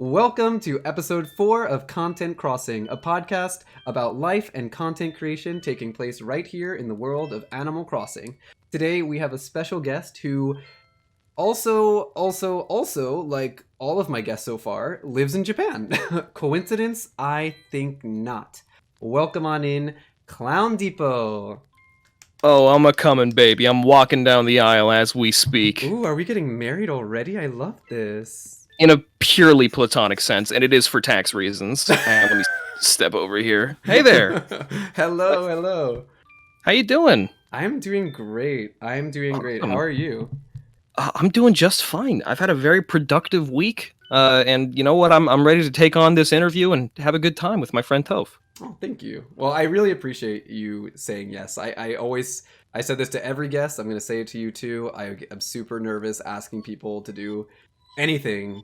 Welcome to episode 4 of Content Crossing, a podcast about life and content creation taking place right here in the world of Animal Crossing. Today we have a special guest who also, like all of my guests so far, lives in Japan. Coincidence? I think not. Welcome on in, Clown Depot. Oh, I'm a-coming, baby. I'm walking down the aisle as we speak. Ooh, are we getting married already? I love this. In a purely platonic sense, and it is for tax reasons. Let me step over here. Hey there. Hello. How you doing? I'm doing great. How are you? I'm doing just fine. I've had a very productive week, and you know what? I'm ready to take on this interview and have a good time with my friend Toph. Oh, thank you. Well, I really appreciate you saying yes. I said this to every guest. I'm going to say it to you too. I'm super nervous asking people to do anything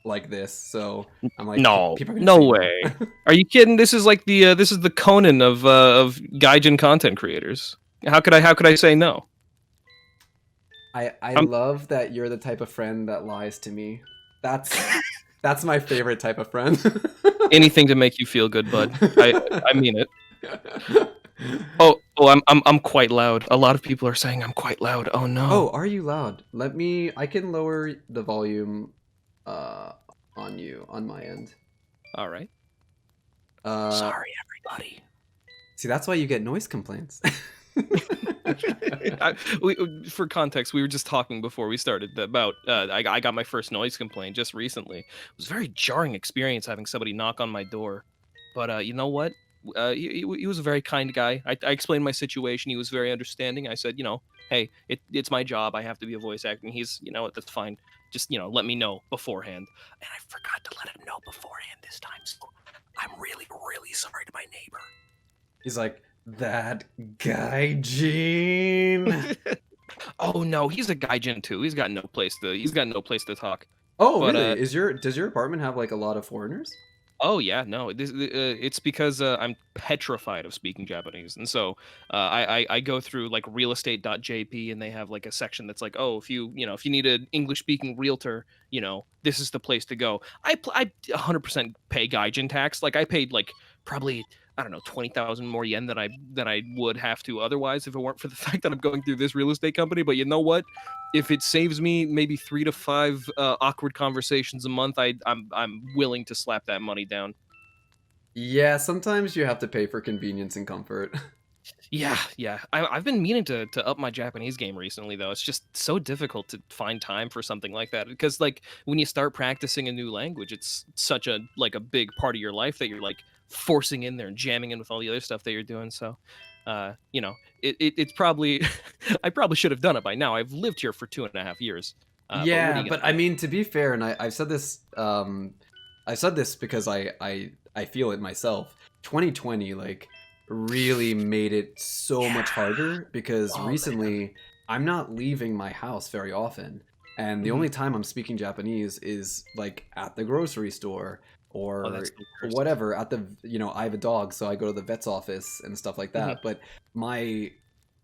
like this. So I'm like, no see way. Are you kidding? This is like the Conan of gaijin content creators. How could I say no? I love that you're the type of friend that lies to me. That's my favorite type of friend. Anything to make you feel good, bud. I mean it. Oh, I'm quite loud. A lot of people are saying I'm quite loud. Oh no. Oh, are you loud? I can lower the volume on my end. All right. Sorry, everybody. See, that's why you get noise complaints. For context, we were just talking before we started about I got my first noise complaint just recently. It was a very jarring experience having somebody knock on my door. But you know what? He was a very kind guy. I explained my situation. He was very understanding. I said, hey, it's my job. I have to be a voice actor. And he's, that's fine. Just, let me know beforehand. And I forgot to let him know beforehand this time. So I'm really, really sorry to my neighbor. He's like, that gaijin. Oh no, he's a gaijin too. He's got no place to talk. Oh, but, really? Does your apartment have like a lot of foreigners? Oh yeah, no. It's because I'm petrified of speaking Japanese, and so I go through like realestate.jp, and they have like a section that's like, oh, if you need an English speaking realtor, this is the place to go. I 100% pay gaijin tax. Like I paid like probably, I don't know, 20,000 more yen than I would have to otherwise if it weren't for the fact that I'm going through this real estate company. But you know what? If it saves me maybe 3 to 5 awkward conversations a month, I'm willing to slap that money down. Yeah, sometimes you have to pay for convenience and comfort. Yeah. I've been meaning to up my Japanese game recently, though. It's just so difficult to find time for something like that because, like, when you start practicing a new language, it's such a big part of your life that you're like forcing in there and jamming in with all the other stuff that you're doing. So, it's probably I probably should have done it by now. I've lived here for 2.5 years. Yeah, but I mean, to be fair, and I've said this, because I feel it myself. 2020, like, really made it so much harder because recently I'm not leaving my house very often, and the only time I'm speaking Japanese is like at the grocery store or whatever. At the I have a dog, so I go to the vet's office and stuff like that. But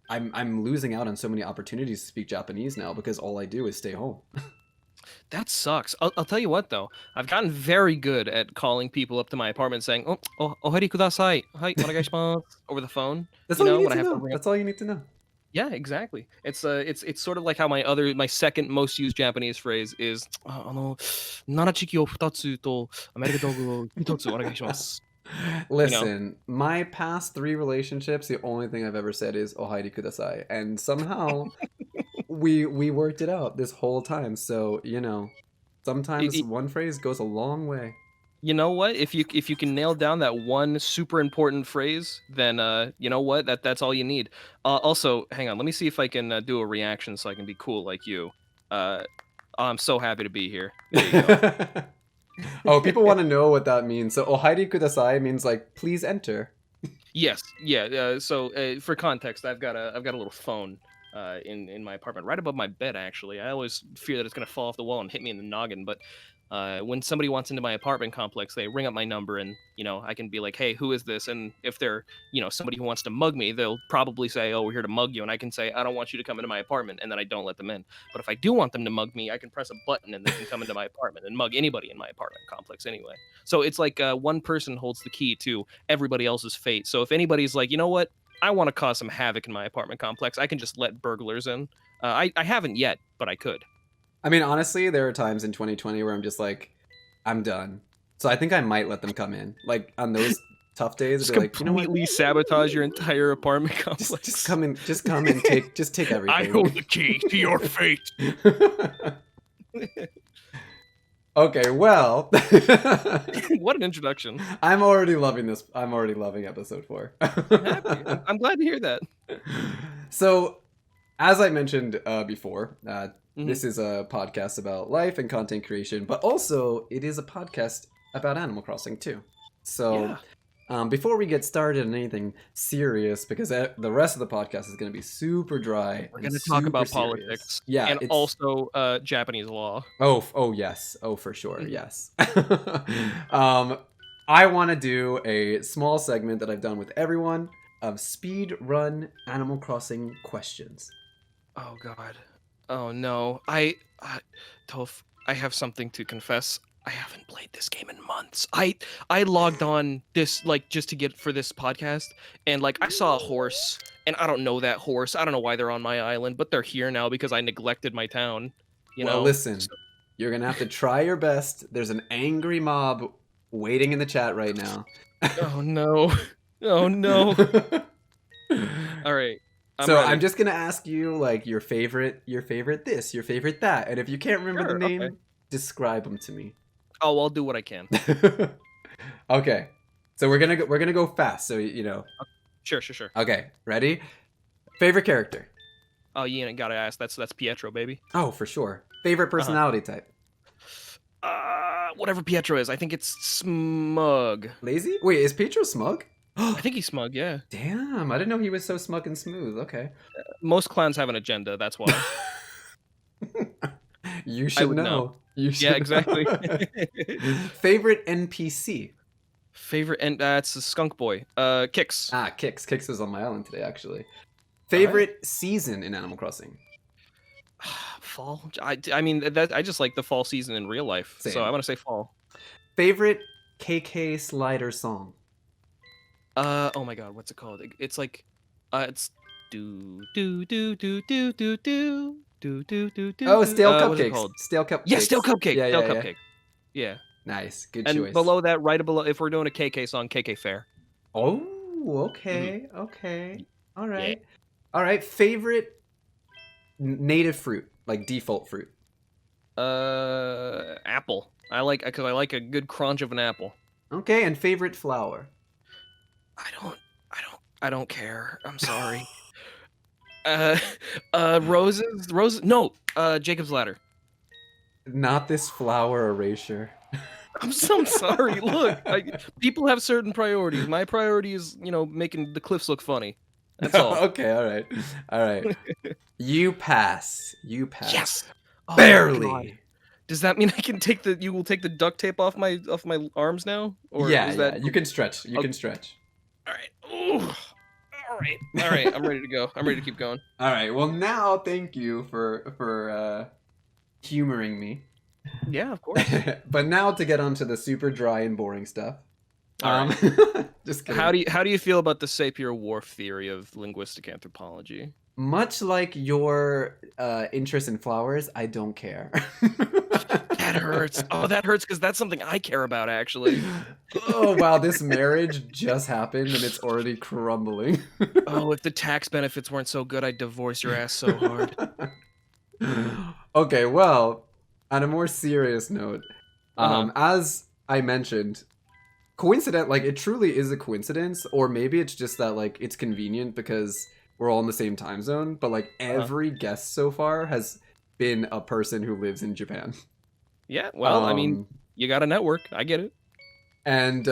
I'm losing out on so many opportunities to speak Japanese now because all I do is stay home. That sucks. I'll tell you what, though. I've gotten very good at calling people up to my apartment saying, ohari kudasai. Hi, onegaishimasu, over the phone. That's all you need to know. That's all you need to know. Yeah, exactly. It's sort of like how my second most used Japanese phrase is, narachiki o futatsu to American dogu o hitotsu onegaishimasu. Listen, my past 3 relationships, the only thing I've ever said is ohari kudasai, and somehow we worked it out this whole time. So sometimes one phrase goes a long way. You know what? If you can nail down that one super important phrase, then you know what? That's all you need. Also, hang on. Let me see if I can do a reaction so I can be cool like you. I'm so happy to be here. There you go. Oh, people want to know what that means. So ohari kudasai means like please enter. Yes, yeah. So for context, I've got a little phone in my apartment right above my bed. Actually, I always fear that it's gonna fall off the wall and hit me in the noggin. But When somebody wants into my apartment complex, they ring up my number, and I can be like, "Hey, who is this?" And if they're somebody who wants to mug me, they'll probably say, "Oh, we're here to mug you," and I can say, "I don't want you to come into my apartment," and then I don't let them in. But if I do want them to mug me, I can press a button and they can come into my apartment and mug anybody in my apartment complex anyway. So it's like one person holds the key to everybody else's fate. So if anybody's like, you know what, I want to cause some havoc in my apartment complex, I can just let burglars in. I haven't yet, but I could. I mean, honestly, there are times in 2020 where I'm just like, I'm done. So I think I might let them come in. Like on those tough days, Just I'd be like, you know what? completely sabotage your entire apartment Just, complex. just come and take everything. I hold the key to your fate. Okay, well, What an introduction. I'm already loving this. I'm already loving episode 4. I'm happy. I'm glad to hear that. So, as I mentioned before, Mhm. this is a podcast about life and content creation, but also it is a podcast about Animal Crossing too. So, before we get started on anything serious, because the rest of the podcast is going to be super dry. We're going to talk about politics. Yeah, and also Japanese law. Oh yes. Oh, for sure. Mhm. Yes. I want to do a small segment that I've done with everyone of speed run Animal Crossing questions. Oh God. Oh no. Toph, I have something to confess. I haven't played this game in months. I logged on this just to get for this podcast, and I saw a horse, and I don't know that horse. I don't know why they're on my island, but they're here now because I neglected my town. Well, listen, you're gonna have to try your best. There's an angry mob waiting in the chat right now. Oh no. Oh no. All right. I'm just gonna ask you your favorite this, your favorite that, and if you can't remember the name, describe them to me. Oh, I'll do what I can. Okay, so we're gonna go fast, so you know. Sure. Okay, ready? Favorite character? Oh, you gotta ask. That's Pietro, baby. Oh, for sure. Favorite personality type? Whatever Pietro is. I think it's smug. Lazy? Wait, is Pietro smug? I think he's smug. Yeah. Damn, I didn't know he was so smug and smooth. Okay. Most clowns have an agenda. That's why. You should know. You should. Yeah, exactly. Favorite NPC? Favorite, and it's a skunk boy. Kix. Kix. Kix was on my island today, actually. Favorite season in Animal Crossing? Fall. I mean that I just like the fall season in real life. Same. So I'm gonna say fall. Favorite KK Slider song? Oh my God, what's it called? It's it's do do do do do do do do do do do. Oh, Stale Cupcakes. What is it called? Stale Cupcakes. Yeah, Stale Cupcake. Yeah, Stale Cupcake. Yeah. Nice. Good and choice. Below that, right below, if we're doing a KK song, KK Fair. Oh, okay. Mm-hmm. Okay. All right. Yeah. All right. Favorite native fruit, like default fruit? Apple. Because I like a good crunch of an apple. Okay, and favorite flower? I don't care. I'm sorry. Roses. No. Jacob's Ladder. Not this flower erasure. I'm so sorry. Look, people have certain priorities. My priority is, making the cliffs look funny. That's all. Okay, all right. You pass. Yes. Barely. Oh, does that mean you will take the duct tape off my arms now? Or yeah. You can stretch. You can stretch. All right. Ooh. All right. I'm ready to go. I'm ready to keep going. All right. Well, now thank you for humoring me. Yeah, of course. But now to get onto the super dry and boring stuff. Just kidding. How do you feel about the Sapir-Whorf theory of linguistic anthropology? Much like your interest in flowers, I don't care. That hurts. Oh, that hurts because that's something I care about, actually. Oh, wow. This marriage just happened and it's already crumbling. Oh, if the tax benefits weren't so good, I'd divorce your ass so hard. Okay, well, on a more serious note, as I mentioned, it truly is a coincidence, or maybe it's just that, it's convenient because we're all in the same time zone, but, every guest so far has been a person who lives in Japan. Yeah, well, I mean, you got a network. I get it. And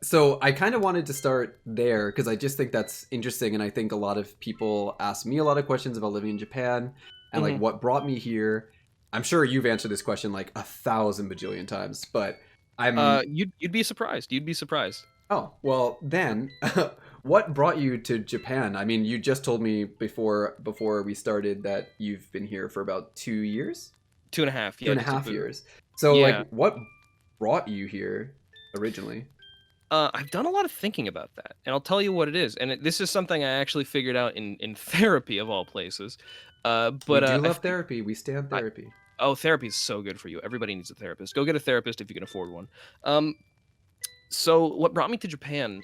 so I kind of wanted to start there because I just think that's interesting, and I think a lot of people ask me a lot of questions about living in Japan and what brought me here. I'm sure you've answered this question like 1,000 bajillion times, but I'm You'd be surprised. You'd be surprised. oh, well then, what brought you to Japan? I mean, you just told me before we started that you've been here for about 2 years, 2.5. two Yeah, and a just half about. years. So, like, Yeah. what brought you here originally? I've done a lot of thinking about that, and I'll tell you what it is. And this is something I actually figured out in therapy of all places. We But do I love think therapy. We stand I therapy. oh, therapy is so good for you. Everybody needs a therapist. Go get a therapist if you can afford one. Um, so what brought me to Japan?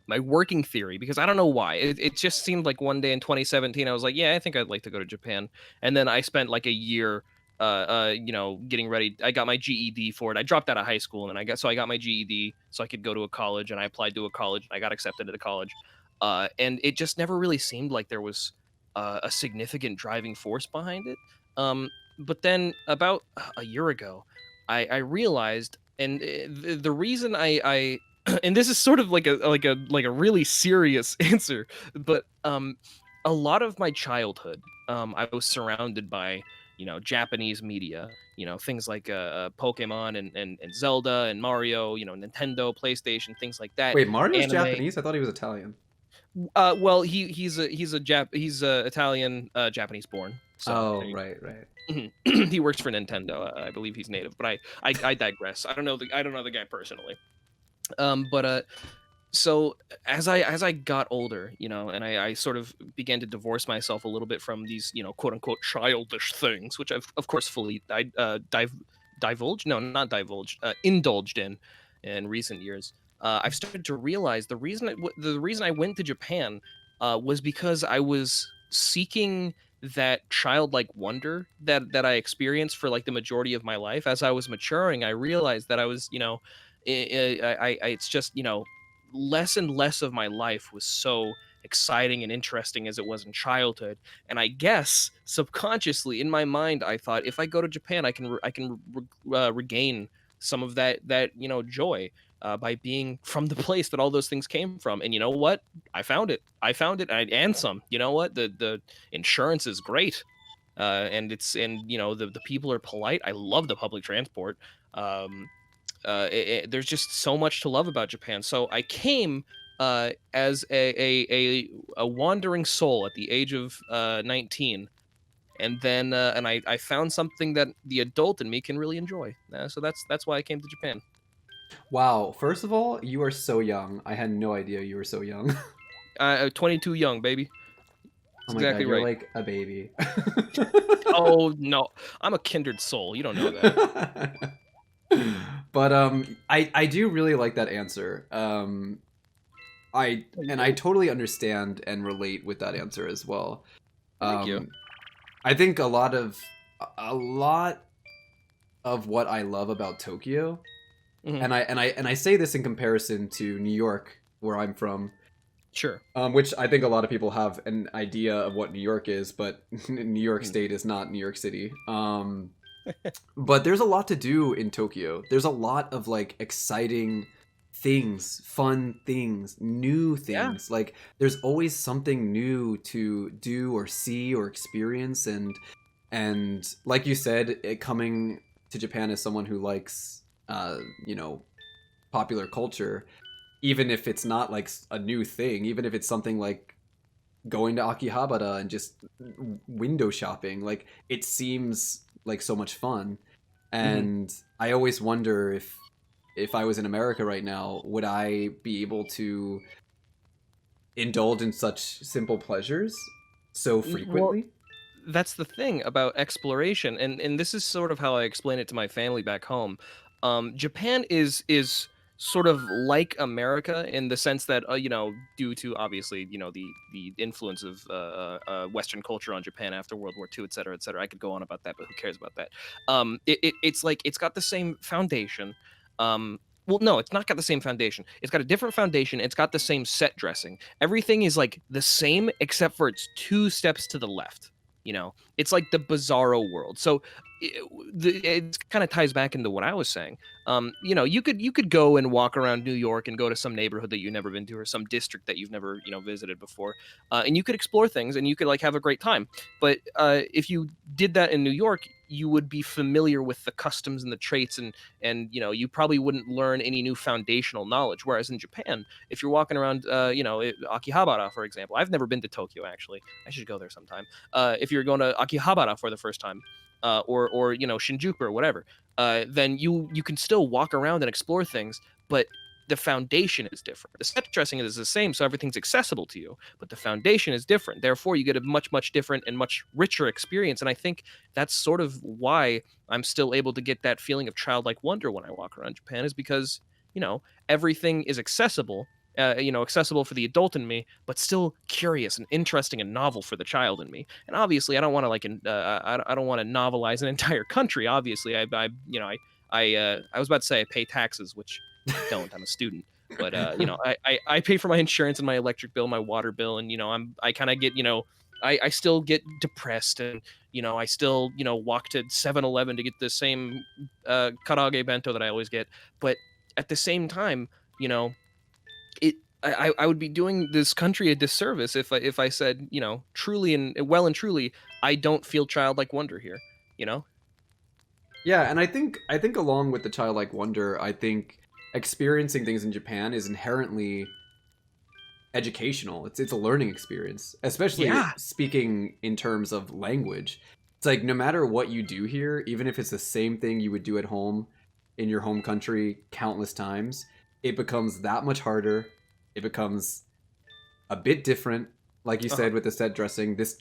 My working theory, because I don't know why. It just seemed like one day in 2017, I was like, yeah, I think I'd like to go to Japan. And then I spent like a year, getting ready. I got my GED for it. I dropped out of high school, and I got my GED so I could go to a college, and I applied to a college, and I got accepted at a college. And it just never really seemed like there was a significant driving force behind it. Um, but then about a year ago, I realized, and the reason I and this is sort of like a really serious answer, but a lot of my childhood, I was surrounded by Japanese media, things like Pokemon and Zelda and Mario, Nintendo, PlayStation, things like that, Wait, Mario's anime. Japanese? I thought he was Italian. Well, he's Italian, Japanese born, so Oh, there you right, right. go. He works for Nintendo. I believe he's native, but I digress. I don't know the guy personally. But so as I got older, and I sort of began to divorce myself a little bit from these, quote unquote childish things, which I've of course fully divulged, no, not divulged, indulged in recent years. I've started to realize the reason I went to Japan was because I was seeking that childlike wonder that I experienced for like the majority of my life. As I was maturing, I realized that I was, it's just, less and less of my life was so exciting and interesting as it was in childhood. And I guess subconsciously in my mind, I thought if I go to Japan, I can regain some of that joy by being from the place that all those things came from. And you know what? I found it. And some. You know what? The insurance is great. And the people are polite. I love the public transport. Um, there's just so much to love about Japan. So I came as a wandering soul at the age of 19, and then I found something that the adult in me can really enjoy. So that's why I came to Japan. Wow, first of all, you are so young. I had no idea you were so young. 22 young, baby. Oh That's my god, exactly you're right. like a baby. Oh no, I'm a kindred soul. You don't know that. But I do really like that answer. I totally understand and relate with that answer as well. Thank you. Um I think a lot of what I love about Tokyo, Hmm. and I say this in comparison to New York, where I'm from, Sure. which I think a lot of people have an idea of what New York is, but New York Mhm. State is not New York City. But there's a lot to do in Tokyo. There's a lot of like exciting things, fun things, new Yeah. things. Like there's always something new to do or see or experience, and like you said, coming to Japan as someone who likes you know, popular culture, even if it's not like a new thing, even if it's something like going to Akihabara and just window shopping, like it seems like so much fun. Hmm. And I always wonder if I was in America right now, would I be able to indulge in such simple pleasures so Well, frequently? that's the thing about exploration, and this is sort of how I explain it to my family back home. Japan is sort of like America in the sense that due to obviously the influence of Western culture on Japan after World War II, et cetera, et cetera. I could go on about that, but who cares about that? It's like it's got the same foundation. Well, no, it's not got the same foundation. It's got a different foundation. It's got the same set dressing. Everything is like the same except for it's two steps to the left. It's like the bizarro world. So it kind of ties back into what I was saying. You could go and walk around New York and go to some neighborhood that you've never been to or some district that you've never visited before, and you could explore things and you could like have a great time. But if you did that in New York, you would be familiar with the customs and the traits, and you probably wouldn't learn any new foundational knowledge. Whereas in Japan, if you're walking around, Akihabara, for example, I've never been to Tokyo actually. I should go there sometime. If you're going to Akihabara for the first time, or Shinjuku or whatever, then you can still walk around and explore things, but the foundation is different. The set dressing is the same, so everything's accessible to you, but the foundation is different. Therefore, you get a much different and much richer experience. And I think that's sort of why I'm still able to get that feeling of childlike wonder when I walk around Japan, is because everything is accessible. Accessible for the adult in me, but still curious and interesting and novel for the child in me. And obviously, I don't want to I don't want to novelize an entire country. Obviously, I was about to say I pay taxes, which I don't. I'm a student, but I pay for my insurance and my electric bill, my water bill, and I kind of get I still get depressed, and I still walk to 7-Eleven to get the same karaage bento that I always get, but at the same time, it I would be doing this country a disservice if I said truly and well and truly I don't feel childlike wonder here. You know? Yeah, and I think along with the childlike wonder, I think experiencing things in Japan is inherently educational. It's a learning experience, especially Yeah. speaking in terms of language. It's like no matter what you do here, even if it's the same thing you would do at home in your home country countless times, it becomes that much harder. It becomes a bit different, like you Uh-huh. said with the set dressing. This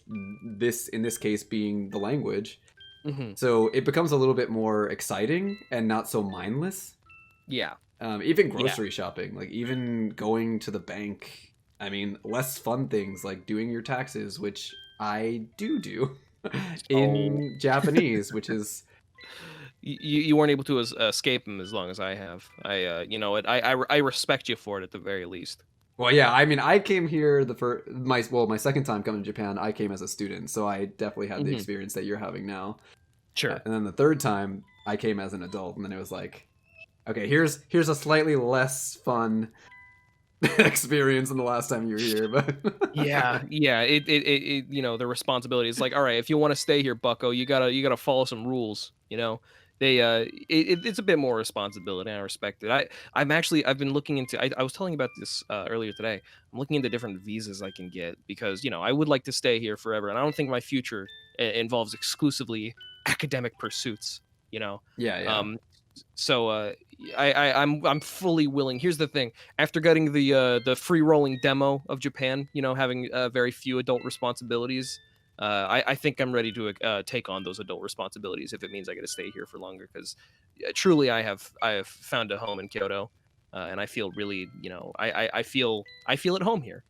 in this case being the language. Hmm. So it becomes a little bit more exciting and not so mindless. Yeah. Even Yeah. grocery shopping, like even going to the bank. I mean, less fun things like doing your taxes, which I do Oh. in Japanese, which is You weren't able to escape him as long as I have. I respect you for it at the very least. well, yeah. I mean, I came here my second time coming to Japan. I came as a student, so I definitely had the Hmm. experience that you're having now. Sure. And then the third time, I came as an adult, and then it was like, okay, here's a slightly less fun experience than the last time you were here, but Yeah, yeah. The responsibility is like, all right, if you want to stay here, Bucko, you gotta follow some rules. It's a bit more responsibility. And I respect it. I've been looking into. I was telling you about this earlier today. I'm looking into different visas I can get because I would like to stay here forever, and I don't think my future involves exclusively academic pursuits. You know, yeah, yeah. um, so I'm fully willing. Here's the thing: after getting the free rolling demo of Japan, having very few adult responsibilities, I think I'm ready to take on those adult responsibilities if it means I get to stay here for longer. Because truly, I have found a home in Kyoto, and I feel really, I feel at home here.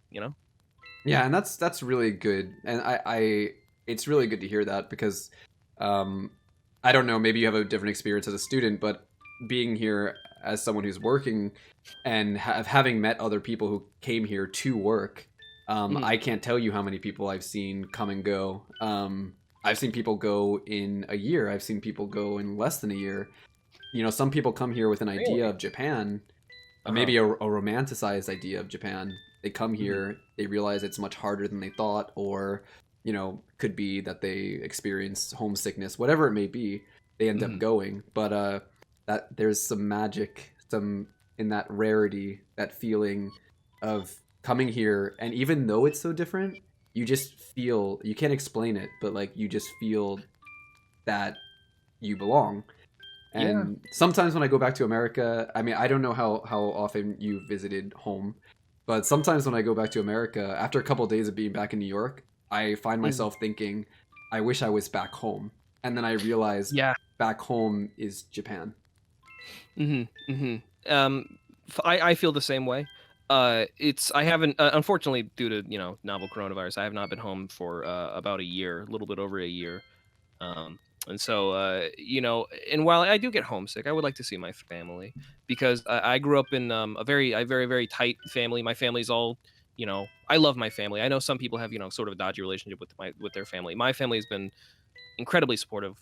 Yeah, and that's really good, and I it's really good to hear that because, um, I don't know, maybe you have a different experience as a student, but being here as someone who's working and having met other people who came here to work, Mhm. I can't tell you how many people I've seen come and go. I've seen people go in a year. I've seen people go in less than a year. Some people come here with an idea Really? of Japan, Uh huh. maybe a romanticized idea of Japan. They come Hmm. here, they realize it's much harder than they thought, or could be that they experience homesickness, whatever it may be. They end up Hmm. going, but that there's some magic, some in that rarity, that feeling of coming here, and even though it's so different, you just feel you can't explain it, but like you just feel that you belong. Yeah. And sometimes when I go back to America, I mean, I don't know how often you visited home, but sometimes when I go back to America, after a couple of days of being back in New York, I find Hmm. myself thinking, I wish I was back home. And then I realize Yeah. back home is Japan. Hmm. Hmm. I feel the same way. I haven't, unfortunately, due to novel coronavirus, I have not been home for about a year, a little bit over a year. And so, and while I do get homesick, I would like to see my family because I grew up in a very, very tight family. My family's all, I love my family. I know some people have, sort of a dodgy relationship with their family. My family has been incredibly supportive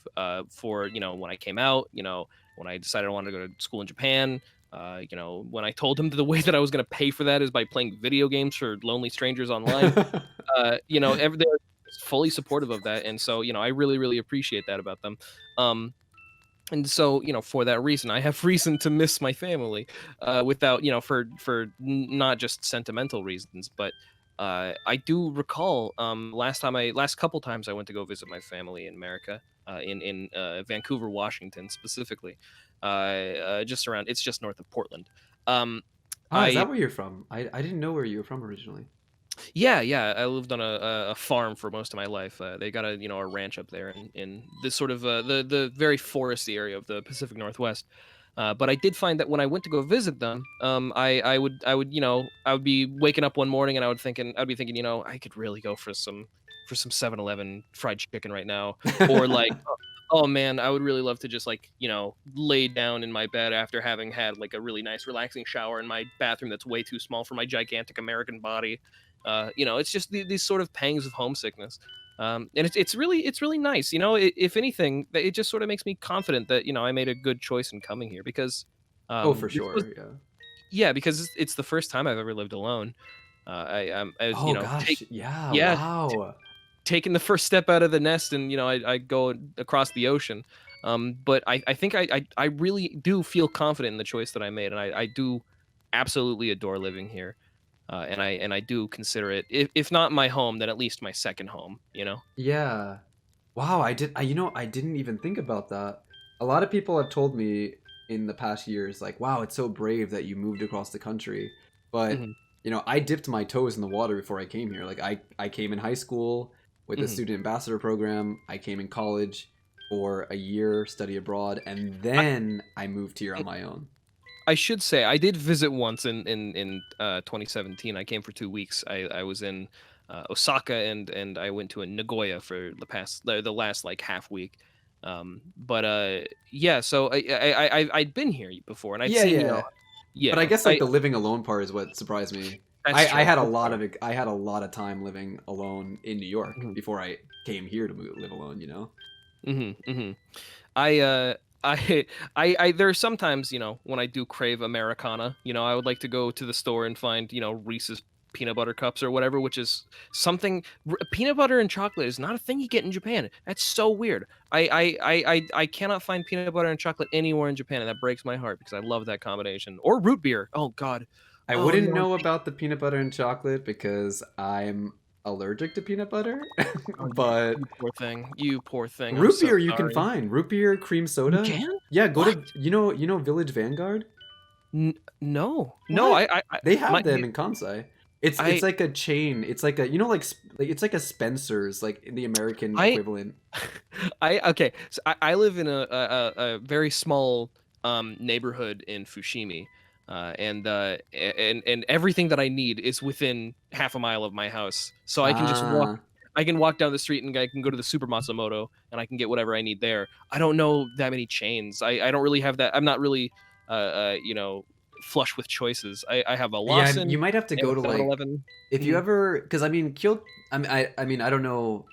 for when I came out, when I decided I wanted to go to school in Japan. When I told them the way that I was going to pay for that is by playing video games for lonely strangers online. They're fully supportive of that, and so I really really appreciate that about them. Um, and so for that reason I have reason to miss my family, without not just sentimental reasons, but I do recall, last couple times I went to go visit my family in America, in Vancouver, Washington specifically, just around, it's just north of Portland. um Ah, is I that where you're from? I didn't know where you were from originally. Yeah, yeah. I lived on a farm for most of my life. They got a ranch up there in this sort of the very foresty area of the Pacific Northwest. But I did find that when I went to go visit them, I would be waking up one morning and I'd be thinking, I could really go for some 7-Eleven fried chicken right now, or like, oh man, I would really love to just like, lay down in my bed after having had like a really nice relaxing shower in my bathroom that's way too small for my gigantic American body. It's just these sort of pangs of homesickness. And it's really nice. If anything, it just sort of makes me confident that I made a good choice in coming here, because Oh, for this was sure. Yeah. yeah, because it's the first time I've ever lived alone. I was, Oh gosh. Yeah. yeah, Wow. taking the first step out of the nest, and I go across the ocean. But I think I really do feel confident in the choice that I made, and I do absolutely adore living here. And I do consider it, if not my home, then at least my second home. Yeah. Wow, I didn't even think about that. A lot of people have told me in the past years, like, wow, it's so brave that you moved across the country. But, Hmm. I dipped my toes in the water before I came here. Like, I came in high school with the Hmm. student ambassador program. I came in college for a year, study abroad, and I, then I moved here on my own. I should say I did visit once in 2017. I came for 2 weeks. I was in Osaka, and I went to a Nagoya for the last like half week. But yeah, so I'd been here before, and I'd Yeah, seen, yeah. But I yeah, guess like the living alone part is what surprised me. that's I true. had a That's lot true. of I had a lot of time living alone in New York Hmm. before I came here to live alone. Hmm. Hmm. I I there are sometimes, when I do crave Americana, I would like to go to the store and find, Reese's peanut butter cups or whatever, which is something. Peanut butter and chocolate is not a thing you get in Japan. That's so weird. I cannot find peanut butter and chocolate anywhere in Japan, and that breaks my heart because I love that combination. Or root beer. Oh God. I Oh wouldn't no. know about the peanut butter and chocolate because I'm allergic to peanut butter, Oh, but you poor thing. You poor thing. I'm root so beer you can sorry. find. Root beer, cream You soda. can? Yeah, go What? to Village Vanguard? No. No. What? They My have them in Kansai. It's I like a chain. It's like a it's like a Spencer's, like the American I equivalent. okay, so I live in a very small neighborhood in Fushimi, and everything that I need is within half a mile of my house, so I can just walk. Ah. I can walk down the street and I can go to the Super Matsumoto and I can get whatever I need there. I don't know that many chains. I don't really have that. I'm not really flush with choices. I have a Yeah, Lawson. you might have to I have go a to Seven like Eleven. if you ever because I mean Kyoto. I mean I don't know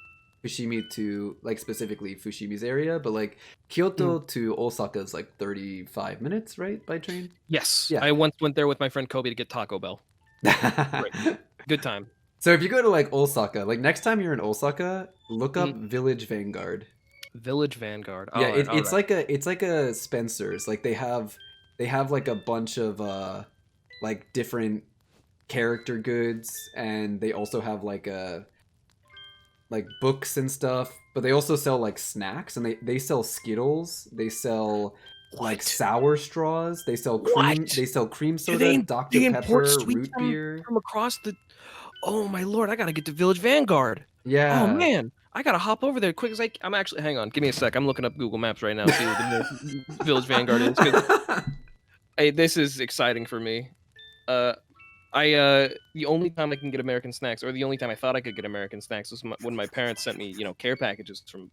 Fushimi to like specifically Fushimi's area, but like Kyoto to Osaka is like 35 minutes, right, by train? Yes, Yeah. I once went there with my friend Kobe to get Taco Bell. Great. Good time. So if you go to like Osaka, like next time you're in Osaka, look up Mhm. Village Vanguard. Village Vanguard. Yeah, Alright, alright. it's like a Spencer's. Like they have like a bunch of like different character goods, and they also have like a like books and stuff, but they also sell like snacks, and they sell Skittles, they sell like What? sour straws, What? they sell cream Do soda, they Dr. they import Pepper, sweets root from beer. across the Oh my lord, I gotta get to Village Vanguard. Oh, Yeah. man. I gotta hop over there quick as I'm actually hang on, give me a sec, I'm looking up Google Maps right now, see where the nearest Village Vanguard is, 'cause, hey, this is exciting for me. Uh, the only time I can get American snacks, or the only time I thought I could get American snacks, was when my parents sent me, care packages from,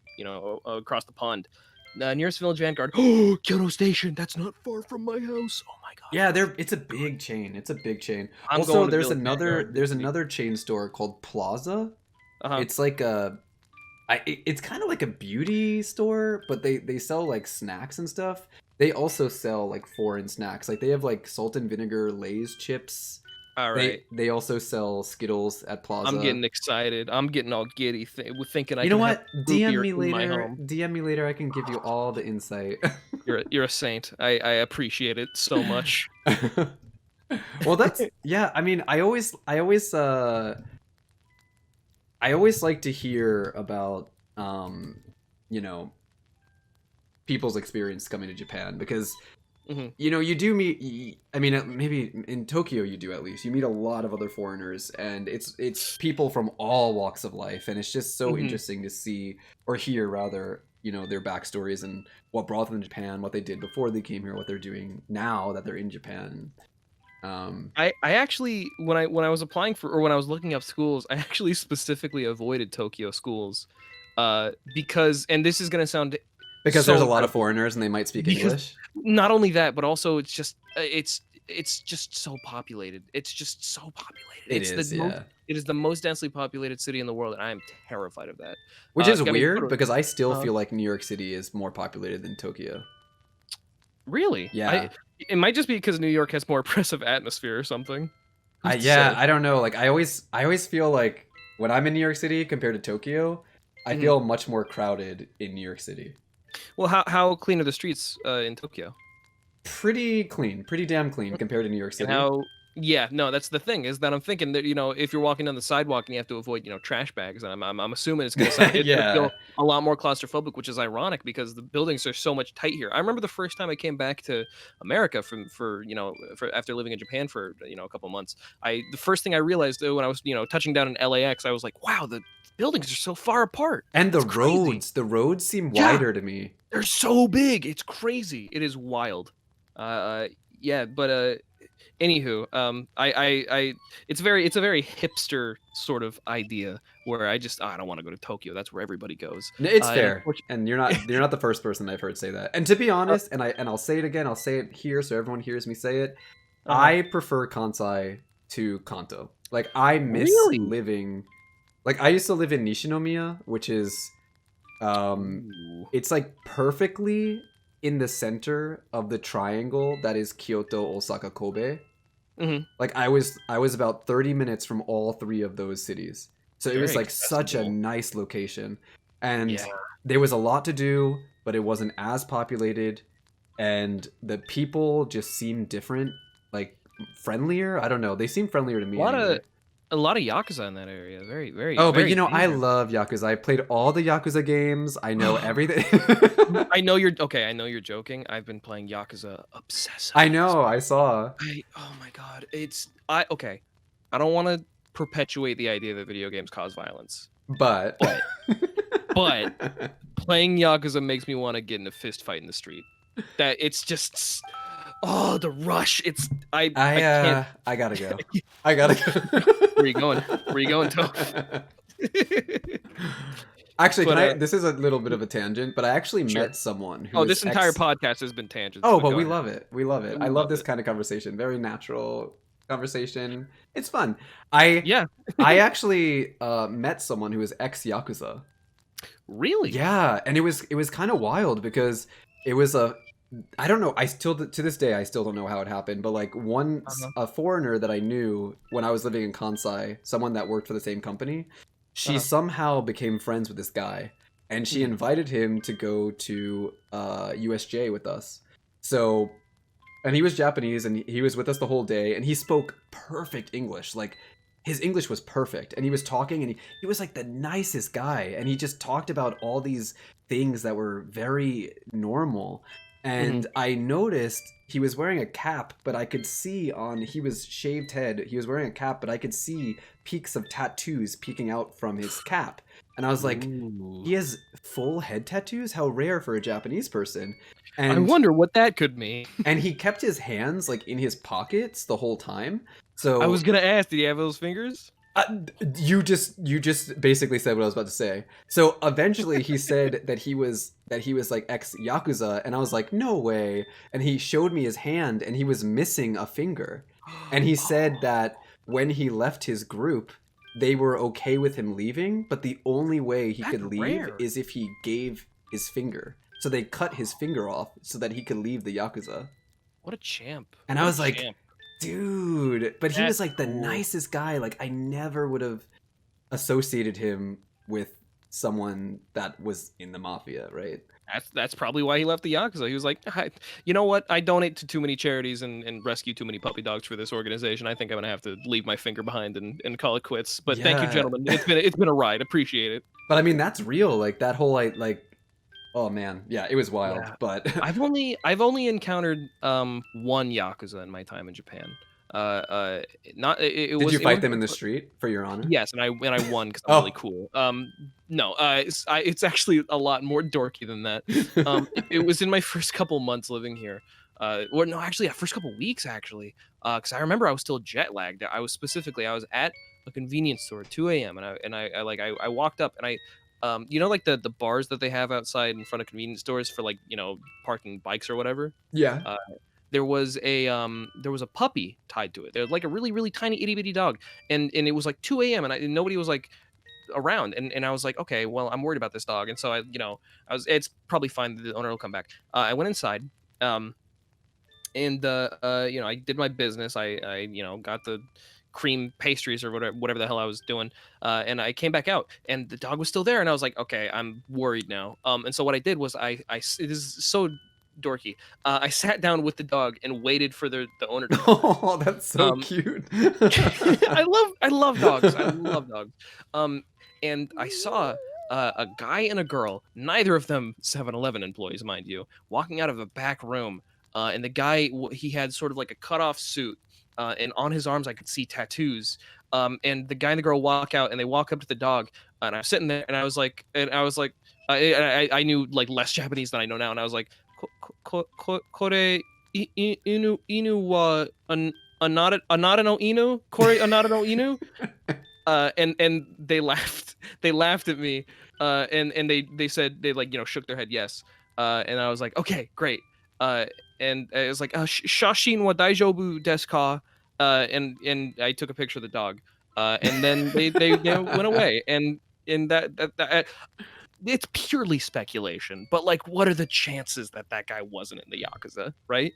across the pond. Nearest Village Vanguard. Oh, Kyoto Station. That's not far from my house. Oh my god. Yeah, it's a big chain. It's a big chain. I'm Also, going to Village Vanguard this there's week. another chain store called Plaza. Uh-huh. It's like it's kind of like a beauty store, but they sell like snacks and stuff. They also sell like foreign snacks. Like they have like salt and vinegar Lay's chips. All right. They also sell Skittles at I'm Plaza. getting excited. I'm getting all giddy thinking I You know can have what? root DM beer me in my later. home. DM me later. I can give you all the insight. You're a saint. I appreciate it so much. Well, that's yeah. I mean, I always like to hear about you know, people's experience coming to Japan because Hmm. you do meet. I mean, maybe in Tokyo you do at least. You meet a lot of other foreigners, and it's people from all walks of life, and it's just so Hmm. interesting to see or hear rather, their backstories and what brought them to Japan, what they did before they came here, what they're doing now that they're in Japan. Um, I actually when I was applying for or when I was looking up schools, I actually specifically avoided Tokyo schools, because and this is gonna sound because there's so a lot of incredible foreigners and they might speak because English. not only that, but also it's just so populated. It's just so populated. It is, yeah. It is the most densely populated city in the world, and I am terrified of that. Which is I mean, weird totally. because I still Uh, feel like New York City is more populated than Tokyo. really? Yeah. It might just be because New York has more oppressive atmosphere or something. Who's to Yeah, say? I don't know. Like I always feel like when I'm in New York City compared to Tokyo, I Mhm. feel much more crowded in New York City. Well, how clean are the streets in Tokyo? Pretty clean, pretty damn clean compared to New York And City. how yeah, no, that's the thing is that I'm thinking that, if you're walking down the sidewalk and you have to avoid, trash bags, and I'm assuming it's gonna Yeah. feel a lot more claustrophobic, which is ironic because the buildings are so much tight here. I remember the first time I came back to America for after living in Japan for, a couple months. The first thing I realized though when I was, touching down in LAX, I was like, wow, the buildings are so far apart. And It's crazy. the roads seem Yeah, wider to me. they're so big. It's crazy. It is wild. Yeah, but anywho, it's a very hipster sort of idea where I don't want to go to Tokyo. That's where everybody goes. It's And fair. unfortunately, And you're not the first person I've heard say that. And to be honest, and I'll say it again, I'll say it here so everyone hears me say it. uh-huh. I prefer Kansai to Kanto. Like I miss Really? living like I used to live in Nishinomiya, which is Ooh. it's like perfectly in the center of the triangle that is Kyoto, Osaka, Kobe. Hmm. Like I was about 30 minutes from all three of those cities. So it was Very like such a accessible. nice location. And Yeah. there was a lot to do, but it wasn't as populated and the people just seemed different, like friendlier. I don't know. They seem friendlier to A me lot of anyway. a lot of yakuza in that area. Very, very, Oh, but very I dangerous. love Yakuza. I played all the Yakuza games. I know everything. I know you're okay. I know you're joking. I've been playing Yakuza I obsessively this know, I saw. oh my god, I okay. I don't want to perpetuate the idea that video games cause violence, But but but playing Yakuza makes me want to get in a fist fight in the street. That it's just oh the rush. I can't. I gotta go. I gotta Where you going? Where you going, Toph? go. Actually, But this is a little bit of a tangent, but I actually sure. met someone who Oh, was this entire ex. podcast has been tangents. Oh, But but go we ahead. love it. We love it. I We love love this it. kind of conversation. Very natural conversation. It's fun. I Yeah. I actually met someone who was ex Yakuza. Really? Yeah, and it was kind of wild because it was a I don't know. I still to this day I still don't know how it happened, but like Uh-huh. a foreigner that I knew when I was living in Kansai, someone that worked for the same company, she Uh-huh. somehow became friends with this guy, and she Mhm. invited him to go to USJ with us. So, and he was Japanese, and he was with us the whole day, and he spoke perfect English. Like his English was perfect, and he was talking, and he was like the nicest guy, and he just talked about all these things that were very normal. Mhm. And I noticed he was wearing a cap, but I could see he was shaved head. He was wearing a cap, but I could see peaks of tattoos peeking out from his cap. And I was like, Ooh. he has full head tattoos? How rare for a Japanese person. I And wonder what that could mean. he kept his hands like in his pockets the whole time. I was So gonna ask, did he have those fingers? you just basically said what I was about to say. So eventually he said that he was like ex Yakuza, and I was like, no way. And he showed me his hand, and he was missing a finger. And he said that when he left his group, they were okay with him leaving, but the only way he That's could leave rare. is if he gave his finger. So they cut his finger off so that he could leave the Yakuza. What a champ. And I What a was like, champ. Dude, but he was That's like the cool. nicest guy. Like I never would have associated him with someone that was in the mafia, right? That's probably why he left the Yakuza. He was like, you know what? I donate to too many charities and rescue too many puppy dogs for this organization. I think I'm gonna have to leave my finger behind and call it quits. But thank you, Yeah. gentlemen. It's been a ride. Appreciate it. But I mean that's real. Like that whole like oh man, yeah, it was wild. Yeah. But I've only encountered one Yakuza in my time in Japan. Not it, it did you was it fight was them in the street for your honor? Yes, and I won because I'm really Oh. cool. No, it's actually a lot more dorky than that. It was in my first couple months living here. Or no, actually, first couple weeks actually. Because I remember I was still jet lagged. I was at a convenience store at 2 a.m. and I walked up and like the bars that they have outside in front of convenience stores for like parking bikes or whatever. Yeah. Uh, there was a puppy tied to it. They're like a really really tiny itty bitty dog, and it was like 2 a.m. and nobody was like around, and I was like, okay, well, I'm worried about this dog, and so it's probably fine. The owner will come back. I went inside, um, and I did my business. I got the cream pastries or whatever the hell I was doing, and I came back out, and the dog was still there, and I was like, okay, I'm worried now. And so what I did was it is so dorky. I sat down with the dog and waited for the owner to come back. Oh, that's so Um, cute. I love dogs. I love dogs. Um, and I saw a guy and a girl, neither of them 7-Eleven employees, mind you, walking out of a back room. And the guy, he had sort of like a cutoff suit, and on his arms I could see tattoos. And the guy and the girl walk out, and they walk up to the dog, and I'm sitting there, and I knew like less Japanese than I know now, and I was like, Kore inu wa anara no inu? Kore anara no inu? And they laughed. They laughed at me. And they said they shook their head yes. And I was like, okay, great. And it was like shashin wa daijoubu desu ka? And I took a picture of the dog. And then they went away. And that it's purely speculation. But like, what are the chances that that guy wasn't in the Yakuza, right?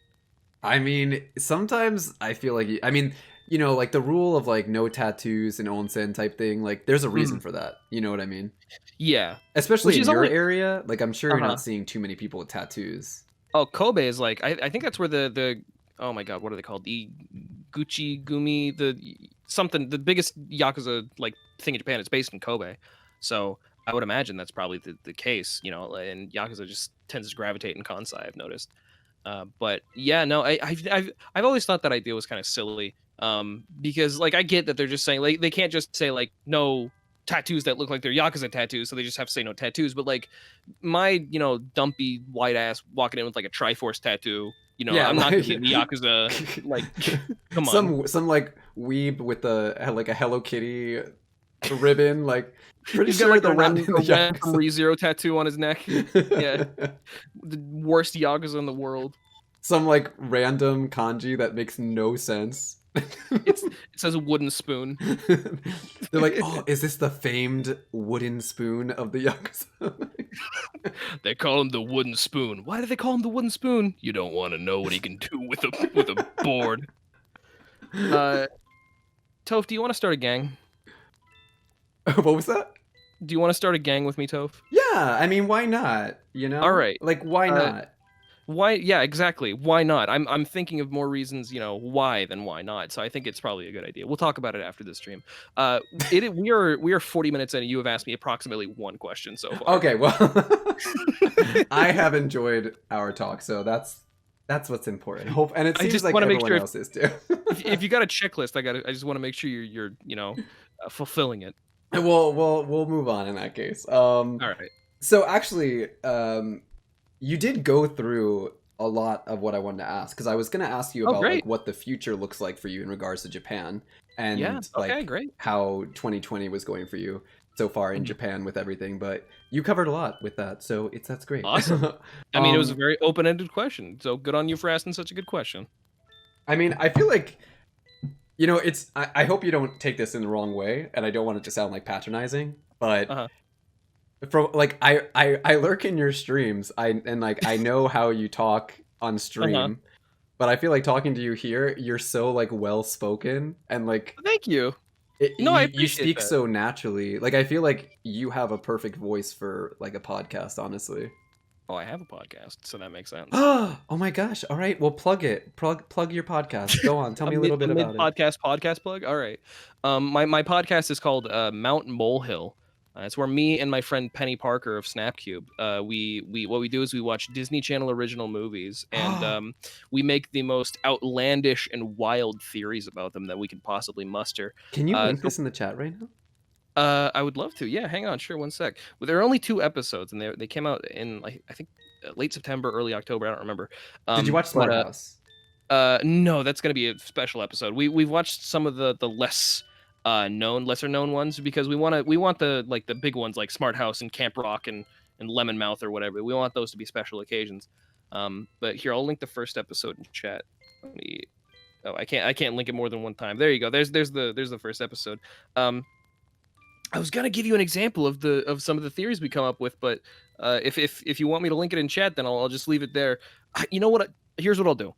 I mean, sometimes I feel like I mean, like the rule of like no tattoos and onsen type thing, like there's a reason Mm, for that. You know what I mean? yeah, which Especially in is your only area, like I'm sure uh you're huh. not seeing too many people with tattoos. Oh, Kobe is like I think that's where the oh my god, what are they called? The Gucci Gumi, the biggest Yakuza like thing in Japan is based in Kobe. So I would imagine that's probably the case, and Yakuza just tends to gravitate in Kansai, I've noticed. But yeah, no, I've always thought that idea was kind of silly. Because like I get that they're just saying like they can't just say like no tattoos that look like they're Yakuza tattoos, so they just have to say no tattoos. But like my dumpy white ass walking in with like a Triforce tattoo, Yeah, I'm not gonna like be in the Yakuza. Like, come on. some like weeb with like a Hello Kitty ribbon, like pretty He's got sure like they're not in A the Ren from Yakuza. ReZero tattoo on his neck. Yeah, the worst Yakuza in the world. Some like random kanji that makes no sense. It says wooden spoon. They're like, oh, is this the famed wooden spoon of the Yakuza? They call him the wooden spoon. Why do they call him the wooden spoon? You don't want to know what he can do with a board. Uh, Toph, do you want to start a gang? What was that? Do you want to start a gang with me, Toph? Yeah, I mean, why not? All right. Like, why Uh, not? why? Yeah, exactly. Why not? I'm thinking of more reasons, why than why not. So I think it's probably a good idea. We'll talk about it after this stream. We are 40 minutes in, and you have asked me approximately one question so far. Okay, well, I have enjoyed our talk, so that's what's important. Hope, and it I seems just like want to make everyone sure else is too. if you got a checklist, I just want to make sure you're fulfilling it. We'll move on in that case. All right. So actually, you did go through a lot of what I wanted to ask because I was going to ask you Oh, about like great. what the future looks like for you in regards to Japan Yeah. and Okay. like Great. how 2020 was going for you so far in Mhm. Japan with everything. But you covered a lot with that, so that's great. Awesome. I mean, it was a um, very open-ended question, so good on you for asking such a good question. I mean, I feel like it's. I hope you don't take this in the wrong way, and I don't want it to sound like patronizing, but Uh-huh. from like I lurk in your streams. I know how you talk on Uh-huh. stream. but I feel like talking to you here, you're so like well spoken and like Thank you. No, I you appreciate speak that. so naturally. Like I feel like you have a perfect voice for like a podcast, honestly. Oh, I have a podcast, so that makes sense. Oh my gosh. All right. Well, plug it. Plug your podcast. Go on. Tell me a little A bit mid about it. podcast plug. All right. My podcast is called Mount Molehill. It's where me and my friend Penny Parker of Snapcube, we what we do is we watch Disney Channel original movies, and we make the most outlandish and wild theories about them that we can possibly muster. Can you link So this in the chat right now? I would love to. Yeah, hang on, sure, one sec. Well, there are only 2 episodes, and they came out in like I think late September, early October. I don't remember. Did you watch But Smart House? no, that's gonna be a special episode. We've watched some of the lesser known ones because we want the like the big ones like Smart House and Camp Rock and Lemon Mouth or whatever. We want those to be special occasions. But here I'll link the first episode in chat. Let me. Oh, I can't link it more than one time. There you go. There's the first episode. I was gonna give you an example of some of the theories we come up with, but if you want me to link it in chat, then I'll just leave it there. You know what? Here's what I'll do.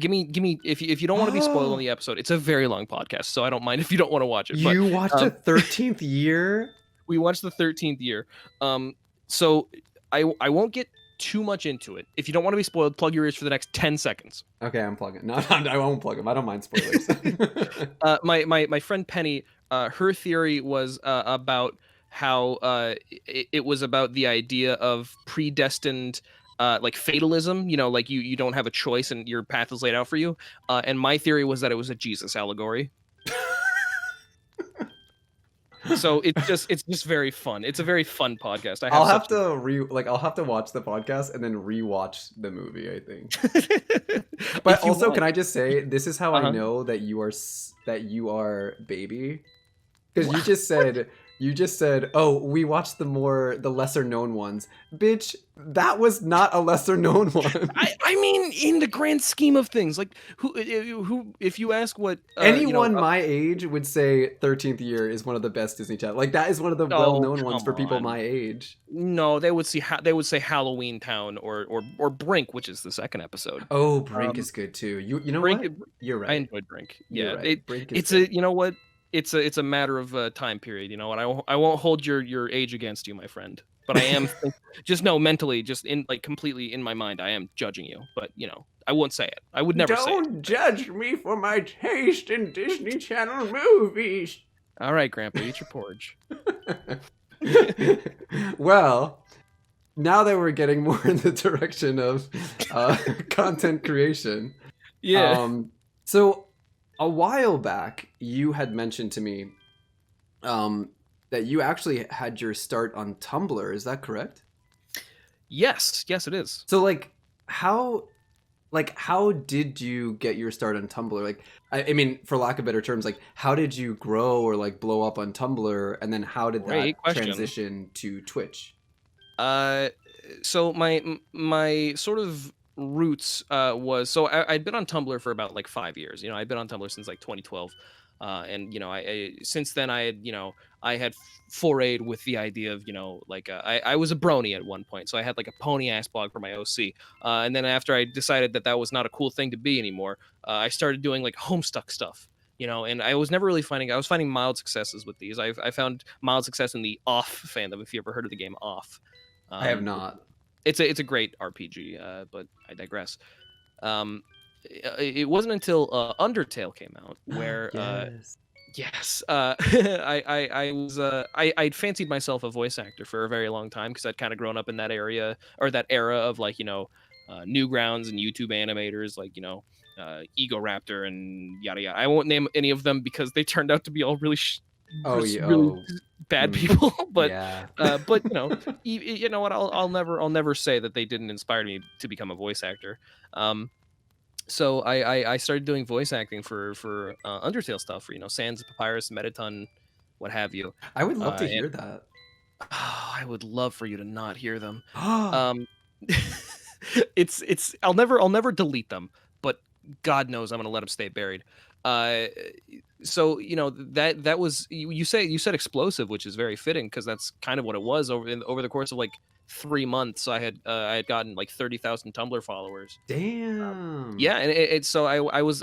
Give me if you don't want to be spoiled on the episode. It's a very long podcast, so I don't mind if you don't want to watch it. But You watched a 13th year? we watched the 13th year. So I won't get too much into it. If you don't want to be spoiled, plug your ears for the next 10 seconds. Okay, I'm plugging. No, I won't plug them. I don't mind spoilers. My friend Penny, her theory was about how it was about the idea of predestined like fatalism, like you don't have a choice and your path is laid out for you. And my theory was that it was a Jesus allegory. So it's just very fun. It's a very fun podcast. I'll have to watch the podcast and then rewatch the movie, I think. But also, can I just say this is how I know that you are baby? Because you just said, "Oh, we watched the lesser known ones." Bitch, that was not a lesser known one. I mean, in the grand scheme of things, like who if you ask what anyone my age would say 13th Year is one of the best Disney Channel. Like that is one of the well-known ones for people my age. No, they would say Halloween Town or Brink, which is the second episode. Oh, Brink is good too. You know Brink, what? You're right. I enjoyed Brink. Yeah, right. Brink is it's good. You know what? It's a matter of time period. You know what? I won't hold your age against you, my friend. But I am just no mentally, just in like completely in my mind, I am judging you. But I won't say it. I would never say it. Don't judge me for my taste in Disney Channel movies. All right, Grandpa, eat your porridge. Well, now that we're getting more in the direction of content creation, so a while back you had mentioned to me that you actually had your start on Tumblr. Is that correct? Yes, it is. So how did you get your start on Tumblr? Like, I mean, for lack of better terms, like how did you grow or like blow up on Tumblr, and then how did that transition to Twitch? So my sort of roots was, so I'd been on Tumblr for about like 5 years. I'd been on Tumblr since like 2012. And I since then I had forayed with the idea of I was a brony at one point, so I had like a pony ass blog for my OC, and then after I decided that was not a cool thing to be anymore, I started doing like Homestuck stuff, and I was never really I was finding mild successes with these. I found mild success in the Off fandom, if you ever heard of the game Off. I have not. It's a great RPG, but I digress. It wasn't until Undertale came out where I'd fancied myself a voice actor for a very long time because I'd kind of grown up in that area or that era of like Newgrounds and YouTube animators like Ego Raptor and yada yada. I won't name any of them because they turned out to be all really really bad people. But but you know what? I'll never say that they didn't inspire me to become a voice actor. So I started doing voice acting for Undertale stuff, for Sans, Papyrus, Metaton, what have you. I would love to hear that. Oh, I would love for you to not hear them. It's I'll never delete them, but God knows I'm gonna let them stay buried. So that was you said explosive, which is very fitting because that's kind of what it was over the course of like 3 months, I had gotten like 30,000 Tumblr followers. Damn. Yeah, and so I was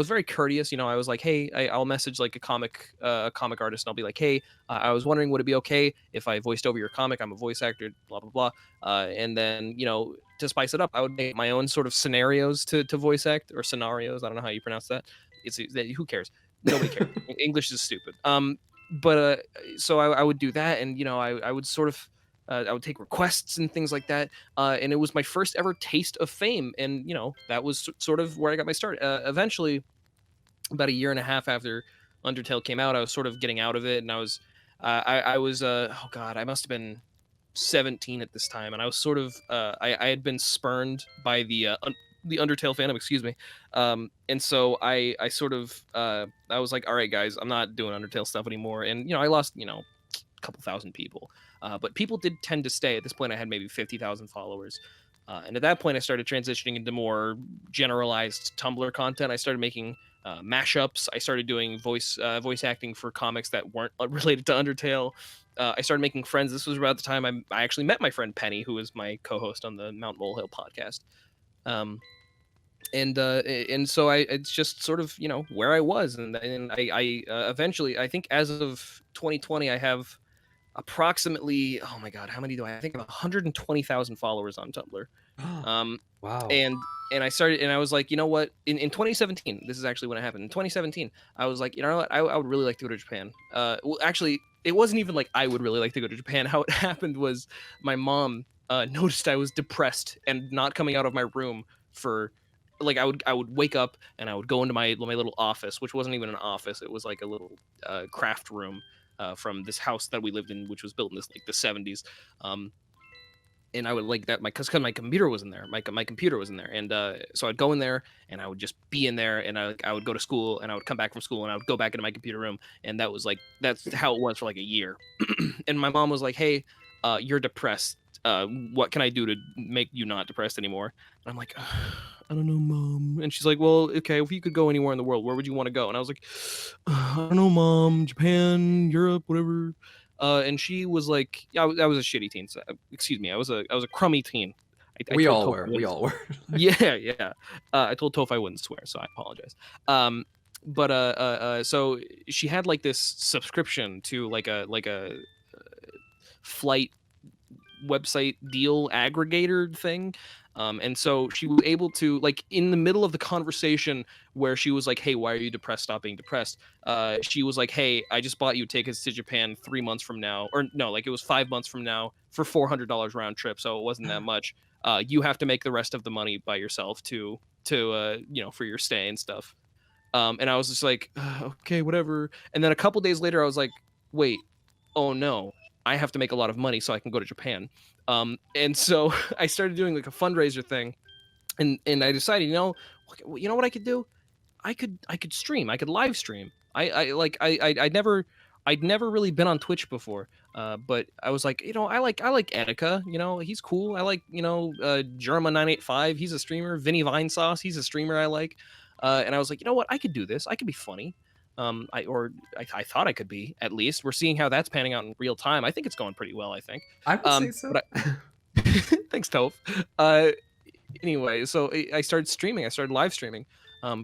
very courteous, you know. I was like, hey, I'll message like a comic artist, and I'll be like, hey, I was wondering, would it be okay if I voiced over your comic? I'm a voice actor, blah blah blah. And then, you know, to spice it up, I would make my own sort of scenarios to voice act, or scenarios. I don't know how you pronounce that. Who cares? Nobody cares. English is stupid. But so I would do that, and you know, I would sort of I would take requests and things like that, and it was my first ever taste of fame, and you know, that was sort of where I got my start. Eventually, about a year and a half after Undertale came out, I was sort of getting out of it, and I was oh god, I must have been 17 at this time, and I was sort of I had been spurned by the Undertale fandom, excuse me, and so I sort of I was like, all right, guys, I'm not doing Undertale stuff anymore, and you know, I lost, you know, a couple thousand people, but people did tend to stay. At this point, I had maybe 50,000 followers. And at that point, I started transitioning into more generalized Tumblr content. I started making mashups. I started doing voice acting for comics that weren't related to Undertale. I started making friends. This was about the time I actually met my friend Penny, who is my co-host on the Mount Molehill podcast. Um, and so it's just sort of, you know, where I was, and I eventually, I think as of 2020, I have approximately, oh my god, how many do I think I have 120,000 followers on Tumblr. Um, Wow. and I started, and I was like, you know what? In 2017, this is actually when it happened. In 2017, I was like, you know what? I would really like to go to Japan. Well, actually, it wasn't even like I would really like to go to Japan. How it happened was my mom noticed I was depressed and not coming out of my room for like I would wake up and I would go into my little office, which wasn't even an office. It was like a little craft room from this house that we lived in, which was built in this like the 70s. And I would like that because my computer was in there. My computer was in there, and so I'd go in there and I would just be in there, and I would go to school, and I would come back from school, and I would go back into my computer room, and that was like that's how it was for like a year. And my mom was like, "Hey, you're depressed. What can I do to make you not depressed anymore?" And I'm like, I don't know, mom. And she's like, well, okay, if you could go anywhere in the world, where would you want to go? And I was like, I don't know, mom. Japan, Europe, whatever. And she was like, yeah, I was a shitty teen. So, excuse me, I was a crummy teen. I We told all Toph were. I We wouldn't. all were. Yeah, yeah. I told Toph I wouldn't swear, so I apologize. But so she had like this subscription to like a flight website deal aggregator thing. And so she was able to, like, in the middle of the conversation where she was like, hey, why are you depressed? Stop being depressed. She was like, hey, I just bought you tickets to Japan 3 months from now. Or no, like it was 5 months from now for $400 round trip. So it wasn't that much. You have to make the rest of the money by yourself to you know, for your stay and stuff. And I was just like, okay, whatever. And then a couple days later, I was like, wait, oh no, I have to make a lot of money so I can go to Japan. And so I started doing like a fundraiser thing, and I decided, you know what I could do? I could stream. I could live stream. I'd never really been on Twitch before. But I was like, I like Etika. You know, he's cool. I like, Jerma985. He's a streamer. Vinny Vinesauce. He's a streamer I like. And I was like, you know what? I could do this. I could be funny. I thought I could be, at least. We're seeing how that's panning out in real time. I think it's going pretty well. I think. I would say so. But thanks, Toph. Anyway, so I started streaming. I started live streaming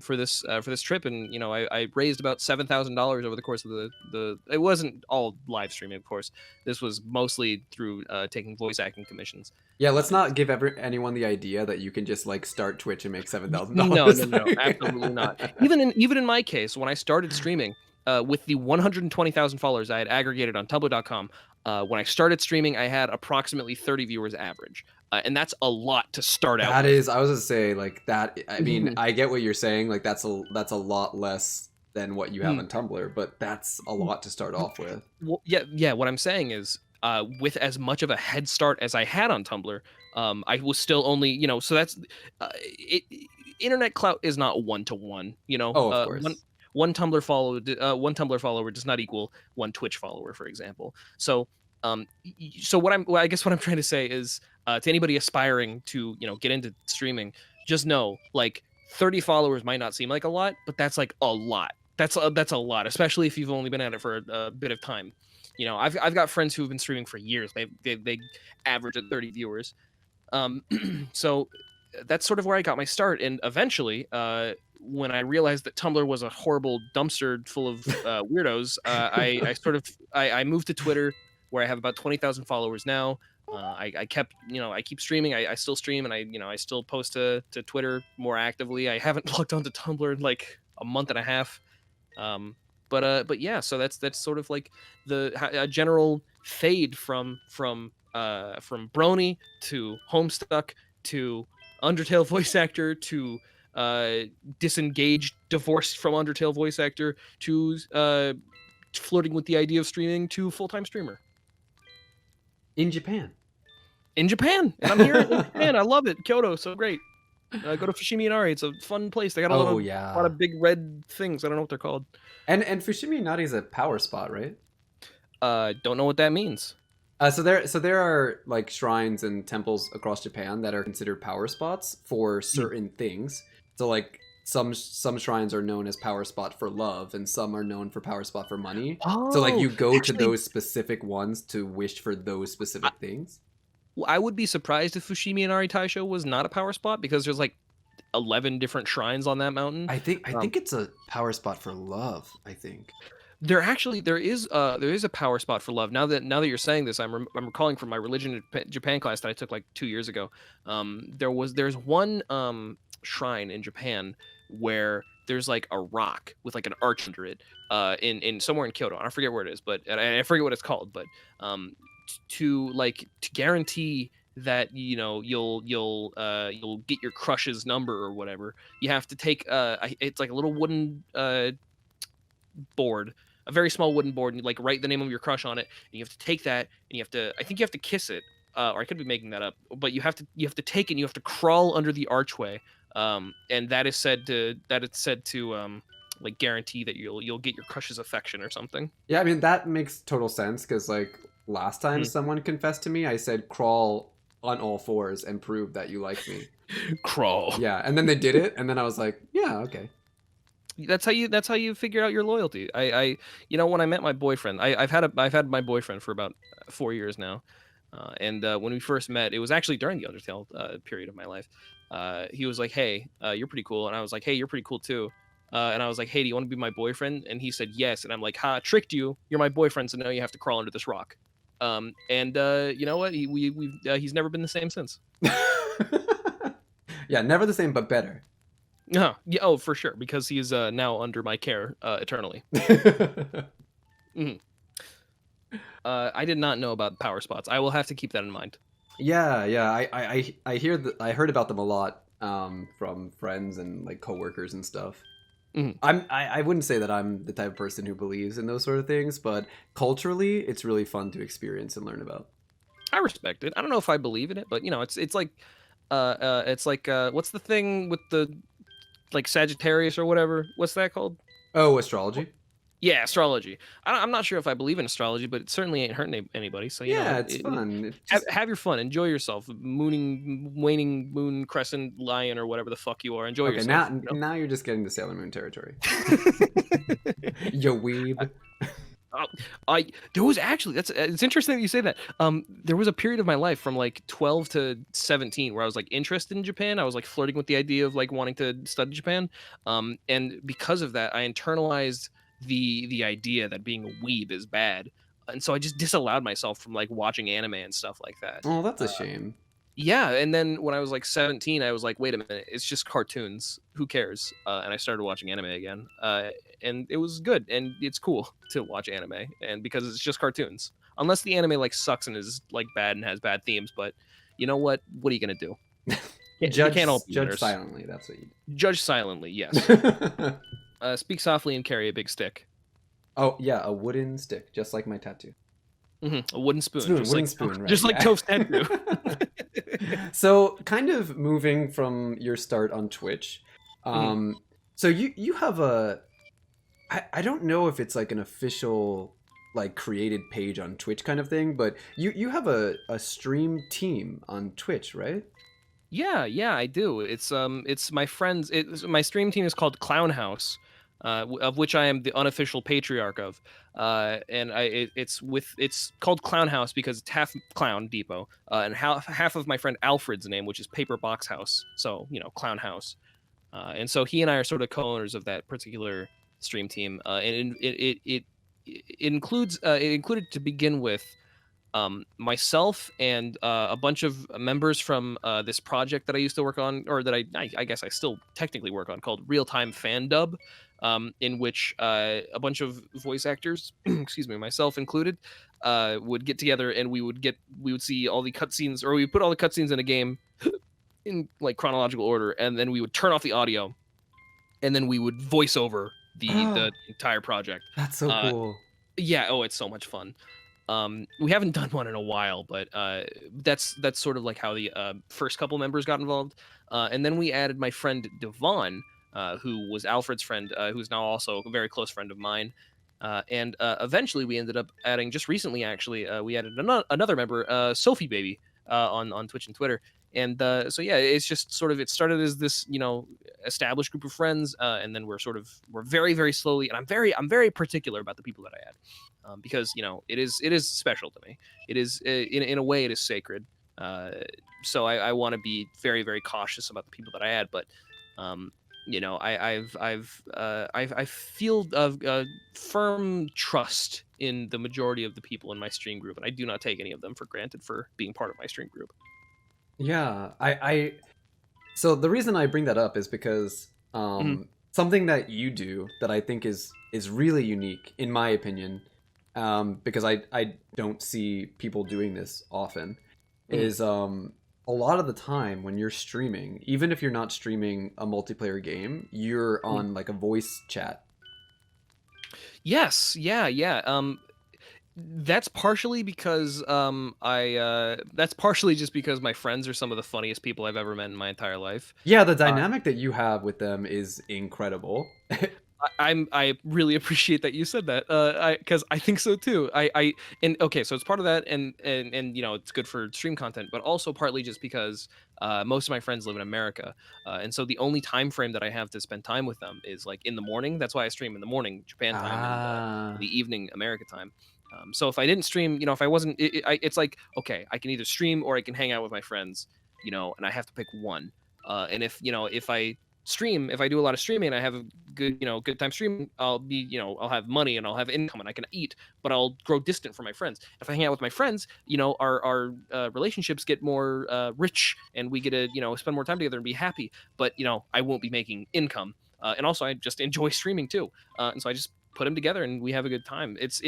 for this trip, and I raised about $7,000 over the course of the. It wasn't all live streaming, of course. This was mostly through taking voice acting commissions. Yeah, let's not give anyone the idea that you can just like start Twitch and make No, $7,000. no, no, absolutely not. Even in my case, when I started streaming, with the 120,000 followers I had aggregated on Tumblr.com, when I started streaming, I had approximately 30 viewers average, and that's a lot to start out That with. is, I was gonna say like that. I mean, Mhm. I get what you're saying. Like that's a lot less than what you have Mhm. on Tumblr, but that's a lot to start off with. Well, yeah, yeah. What I'm saying is, with as much of a head start as I had on Tumblr, I was still only, so that's it. Internet clout is not one to one. Oh, of One course. one Tumblr follower does not equal one Twitch follower, for example. So, so I guess what I'm trying to say is, to anybody aspiring to, get into streaming, just know, like, 30 followers might not seem like a lot, but that's like a lot. That's a lot, especially if you've only been at it for a bit of time. I've got friends who've been streaming for years. They average at 30 viewers. Um, so that's sort of where I got my start. And eventually, when I realized that Tumblr was a horrible dumpster full of weirdos, I moved to Twitter, where I have about 20,000 followers now. I keep streaming. I still stream, and I still post to Twitter more actively. I haven't logged onto Tumblr in like a month and a half. But yeah, so that's sort of like a general fade from Brony to Homestuck to Undertale voice actor to uh, disengaged, divorced from Undertale voice actor to flirting with the idea of streaming to full-time streamer In Japan. in Japan. And I'm here in Japan. I love it. Kyoto, so great. Go to Fushimi Inari. It's a fun place. They got a lot of big red things. I don't know what they're called. And Fushimi Inari is a power spot, right? Don't know what that means. So there are like shrines and temples across Japan that are considered power spots for certain things. So like some shrines are known as power spot for love, and some are known for power spot for money. So like you go to those specific ones to wish for those specific things. I would be surprised if Fushimi Inari Taisho was not a power spot, because there's like 11 different shrines on that mountain. I think it's a power spot for love. I think there is a power spot for love. Now that you're saying this, I'm recalling from my religion in Japan class that I took like 2 years ago. There's one shrine in Japan where there's like a rock with like an arch under it, in somewhere in Kyoto. I forget where it is, but I forget what it's called. But to guarantee that you'll get your crush's number or whatever, you have to take it's like a little wooden board, a very small wooden board, and you like write the name of your crush on it, and you have to take that, and I think you have to kiss it, or I could be making that up, but you have to take it, and you have to crawl under the archway, and that is said to like guarantee that you'll get your crush's affection or something. Yeah, I mean that makes total sense, because like last time someone confessed to me, I said crawl on all fours and prove that you like me. Crawl. Yeah, and then they did it, and then I was like, yeah, okay. That's how you figure out your loyalty. When I met my boyfriend, I've had my boyfriend for about 4 years now, and when we first met, it was actually during the Undertale period of my life. He was like, "Hey, you're pretty cool," and I was like, "Hey, you're pretty cool too." And I was like, "Hey, do you want to be my boyfriend?" And he said yes, and I'm like, "Ha, tricked you. You're my boyfriend, so now you have to crawl under this rock." And you know what? He's never been the same since. Yeah, never the same, but better. Yeah, for sure, because he's now under my care eternally. Mm-hmm. I did not know about power spots. I will have to keep that in mind. Yeah. I heard about them a lot from friends and like coworkers and stuff. Mm-hmm. I wouldn't say that I'm the type of person who believes in those sort of things, but culturally, it's really fun to experience and learn about. I respect it. I don't know if I believe in it, but it's like what's the thing with the like Sagittarius or whatever? What's that called? Oh, astrology. Yeah, astrology. I'm not sure if I believe in astrology, but it certainly ain't hurting anybody. So it's fun. Have your fun. Enjoy yourself. Waning moon, crescent, lion, or whatever the fuck you are. Enjoy yourself. Now you're just getting to Sailor Moon territory. Yo weeb. There was actually it's interesting that you say that. There was a period of my life from like 12 to 17 where I was like interested in Japan. I was like flirting with the idea of like wanting to study Japan. And because of that, I internalized the idea that being a weeb is bad. And so I just disallowed myself from like watching anime and stuff like that. Oh, that's a shame. Yeah, and then when I was like 17, I was like, wait a minute, it's just cartoons. Who cares? And I started watching anime again. And it was good, and it's cool to watch anime, and because it's just cartoons. Unless the anime like sucks and is like bad and has bad themes, but you know what? What are you gonna do? Judge silently. That's what you do. Judge silently. Yes. Speak softly and carry a big stick. Oh yeah, a wooden stick, just like my tattoo. Mm-hmm. A wooden spoon. Right? Just like Toph's tattoo. So, kind of moving from your start on Twitch, so you have I don't know if it's like an official like created page on Twitch kind of thing, but you have a stream team on Twitch, right? Yeah, I do. It's my friends. My stream team is called Clown House. of which I am the unofficial patriarch of. And it's called Clown House because it's half Clown Depot, and half of my friend Alfred's name, which is Paper Box House. So Clown House. And so he and I are sort of co-owners of that particular stream team, and it includes it included to begin with myself and a bunch of members from this project that I used to work on, or that I guess I still technically work on, called Real Time Fan Dub, in which a bunch of voice actors, excuse me, myself included, would get together and we would see all the cutscenes, or we would put all the cutscenes in a game in like chronological order, and then we would turn off the audio, and then we would voice over the entire project. That's so cool. Yeah, oh, it's so much fun. We haven't done one in a while, but that's sort of like how the first couple members got involved, and then we added my friend Devon, who was Alfred's friend, who's now also a very close friend of mine, and eventually we ended up adding, just recently actually, we added another member, Sophie Baby, on Twitch and Twitter. And so yeah, it's just sort of, it started as this established group of friends, and then we're very very slowly, and I'm very particular about the people that I add. Because it is special to me. It is in a way it is sacred. So I want to be very very cautious about the people that I add. But I feel a firm trust in the majority of the people in my stream group, and I do not take any of them for granted for being part of my stream group. Yeah, so the reason I bring that up is because something that you do that I think is really unique, in my opinion, because I don't see people doing this often, is a lot of the time when you're streaming, even if you're not streaming a multiplayer game, you're on like a voice chat. Yes, yeah. That's partially because that's partially just because my friends are some of the funniest people I've ever met in my entire life. Yeah, the dynamic that you have with them is incredible. I really appreciate that you said that, because I think so too. And okay, so it's part of that, and it's good for stream content, but also partly just because most of my friends live in America, and so the only time frame that I have to spend time with them is like in the morning. That's why I stream in the morning Japan time, and the evening America time. So if I didn't stream, if I wasn't, it's like, okay, I can either stream or I can hang out with my friends, and I have to pick one. And if I stream, if I do a lot of streaming and I have a good time streaming, I'll have money and I'll have income and I can eat, but I'll grow distant from my friends. If I hang out with my friends, our relationships get more rich, and we get to spend more time together and be happy, but I won't be making income, and also I just enjoy streaming too, and so I just put them together and we have a good time. It's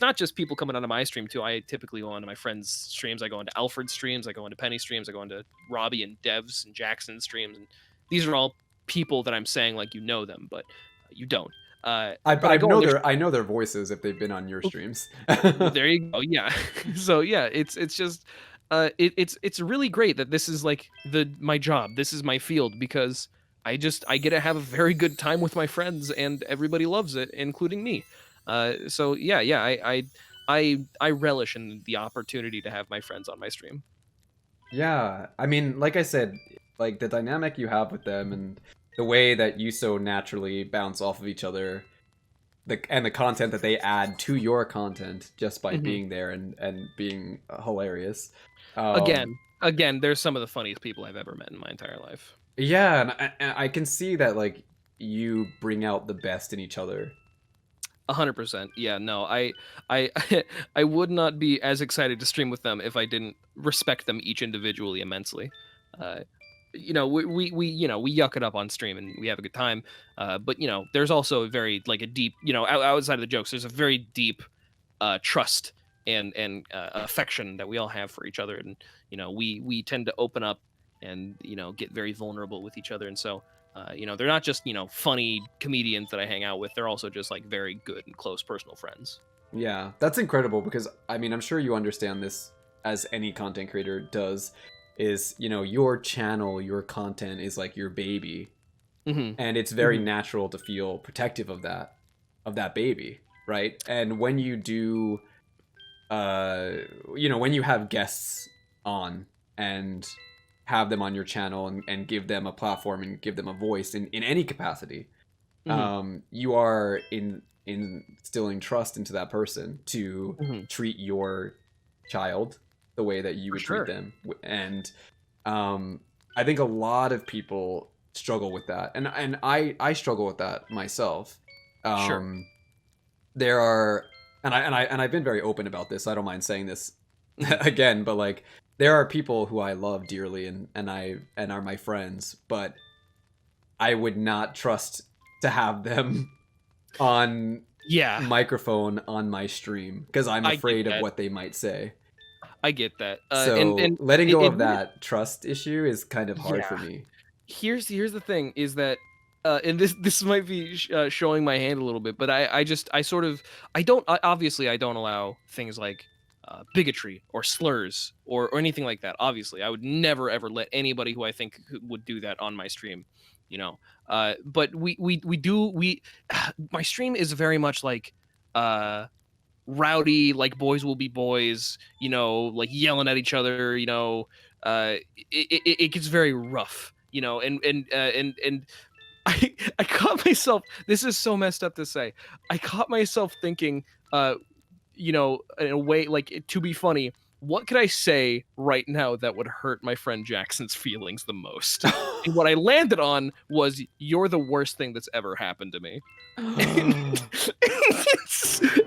not just people coming onto my stream too. I typically go onto my friends' streams. I go into Alfred's streams. I go into Penny streams. I go into Robbie and Dev's and Jackson's streams. And these are all people that I'm saying like them, but you don't. I know their voices if they've been on your streams. There you go. Yeah. So yeah, it's just it's really great that this is like my job. This is my field, because I get to have a very good time with my friends, and everybody loves it, including me. So yeah, I relish in the opportunity to have my friends on my stream. Yeah, I mean, like I said, like the dynamic you have with them and the way that you so naturally bounce off of each other, and the content that they add to your content just by being there and being hilarious. Again, there's some of the funniest people I've ever met in my entire life. Yeah, and I can see that like you bring out the best in each other. 100%. Yeah, no, I I would not be as excited to stream with them if I didn't respect them each individually immensely. We yuck it up on stream and we have a good time. But there's also a very like a deep, outside of the jokes, there's a very deep trust and affection that we all have for each other, and we tend to open up and get very vulnerable with each other, and so. They're not just funny comedians that I hang out with. They're also just like very good and close personal friends. Yeah, that's incredible, because I mean, I'm sure you understand this as any content creator does. Is your channel, your content is like your baby, and it's very natural to feel protective of that baby, right? And when you do, when you have guests on and have them on your channel and give them a platform and give them a voice in any capacity, Hmm. you are instilling trust into that person to Hmm. treat your child the way that you For would treat sure. them. And um, I think a lot of people struggle with that, and I struggle with that myself. Sure. Um, there are, and I've been very open about this. So I don't mind saying this Hmm. again, but like there are people who I love dearly and are my friends, but I would not trust to have them on Yeah, microphone on my stream because I'm I get afraid of that. what they might say. I get that. So And letting go it of really, that trust issue is kind of hard yeah. for me. Here's the thing is that and this might be showing my hand a little bit, but I sort of obviously I don't allow things like bigotry or slurs or anything like that. Obviously, I would never ever let anybody who I think would do that on my stream, you know. But we do we my stream is very much like uh rowdy, like boys will be boys, like yelling at each other, it gets very rough, and I caught myself. This is so messed up to say. I caught myself thinking, in a way, like to be funny. What could I say right now that would hurt my friend Jackson's feelings the most? And what I landed on was, "You're the worst thing that's ever happened to me."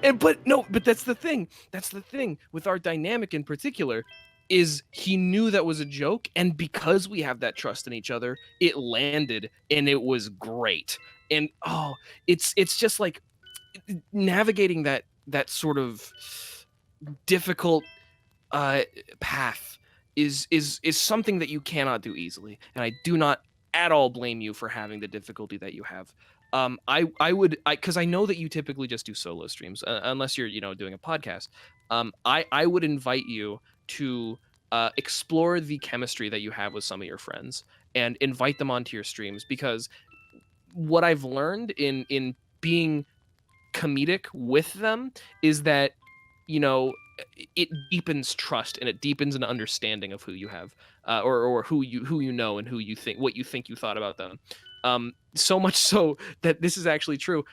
And, but that's the thing. That's the thing with our dynamic in particular is he knew that was a joke, and because we have that trust in each other, it landed and it was great. And it's just like navigating that sort of difficult uh path is something that you cannot do easily, and I do not at all blame you for having the difficulty that you have. I would, because I know that you typically just do solo streams, unless you're doing a podcast. I would invite you to explore the chemistry that you have with some of your friends and invite them onto your streams, because what I've learned in being comedic with them is that you know it deepens trust and it deepens an understanding of who you have, or who you know and who you think what you think you thought about them, so much so that this is actually true.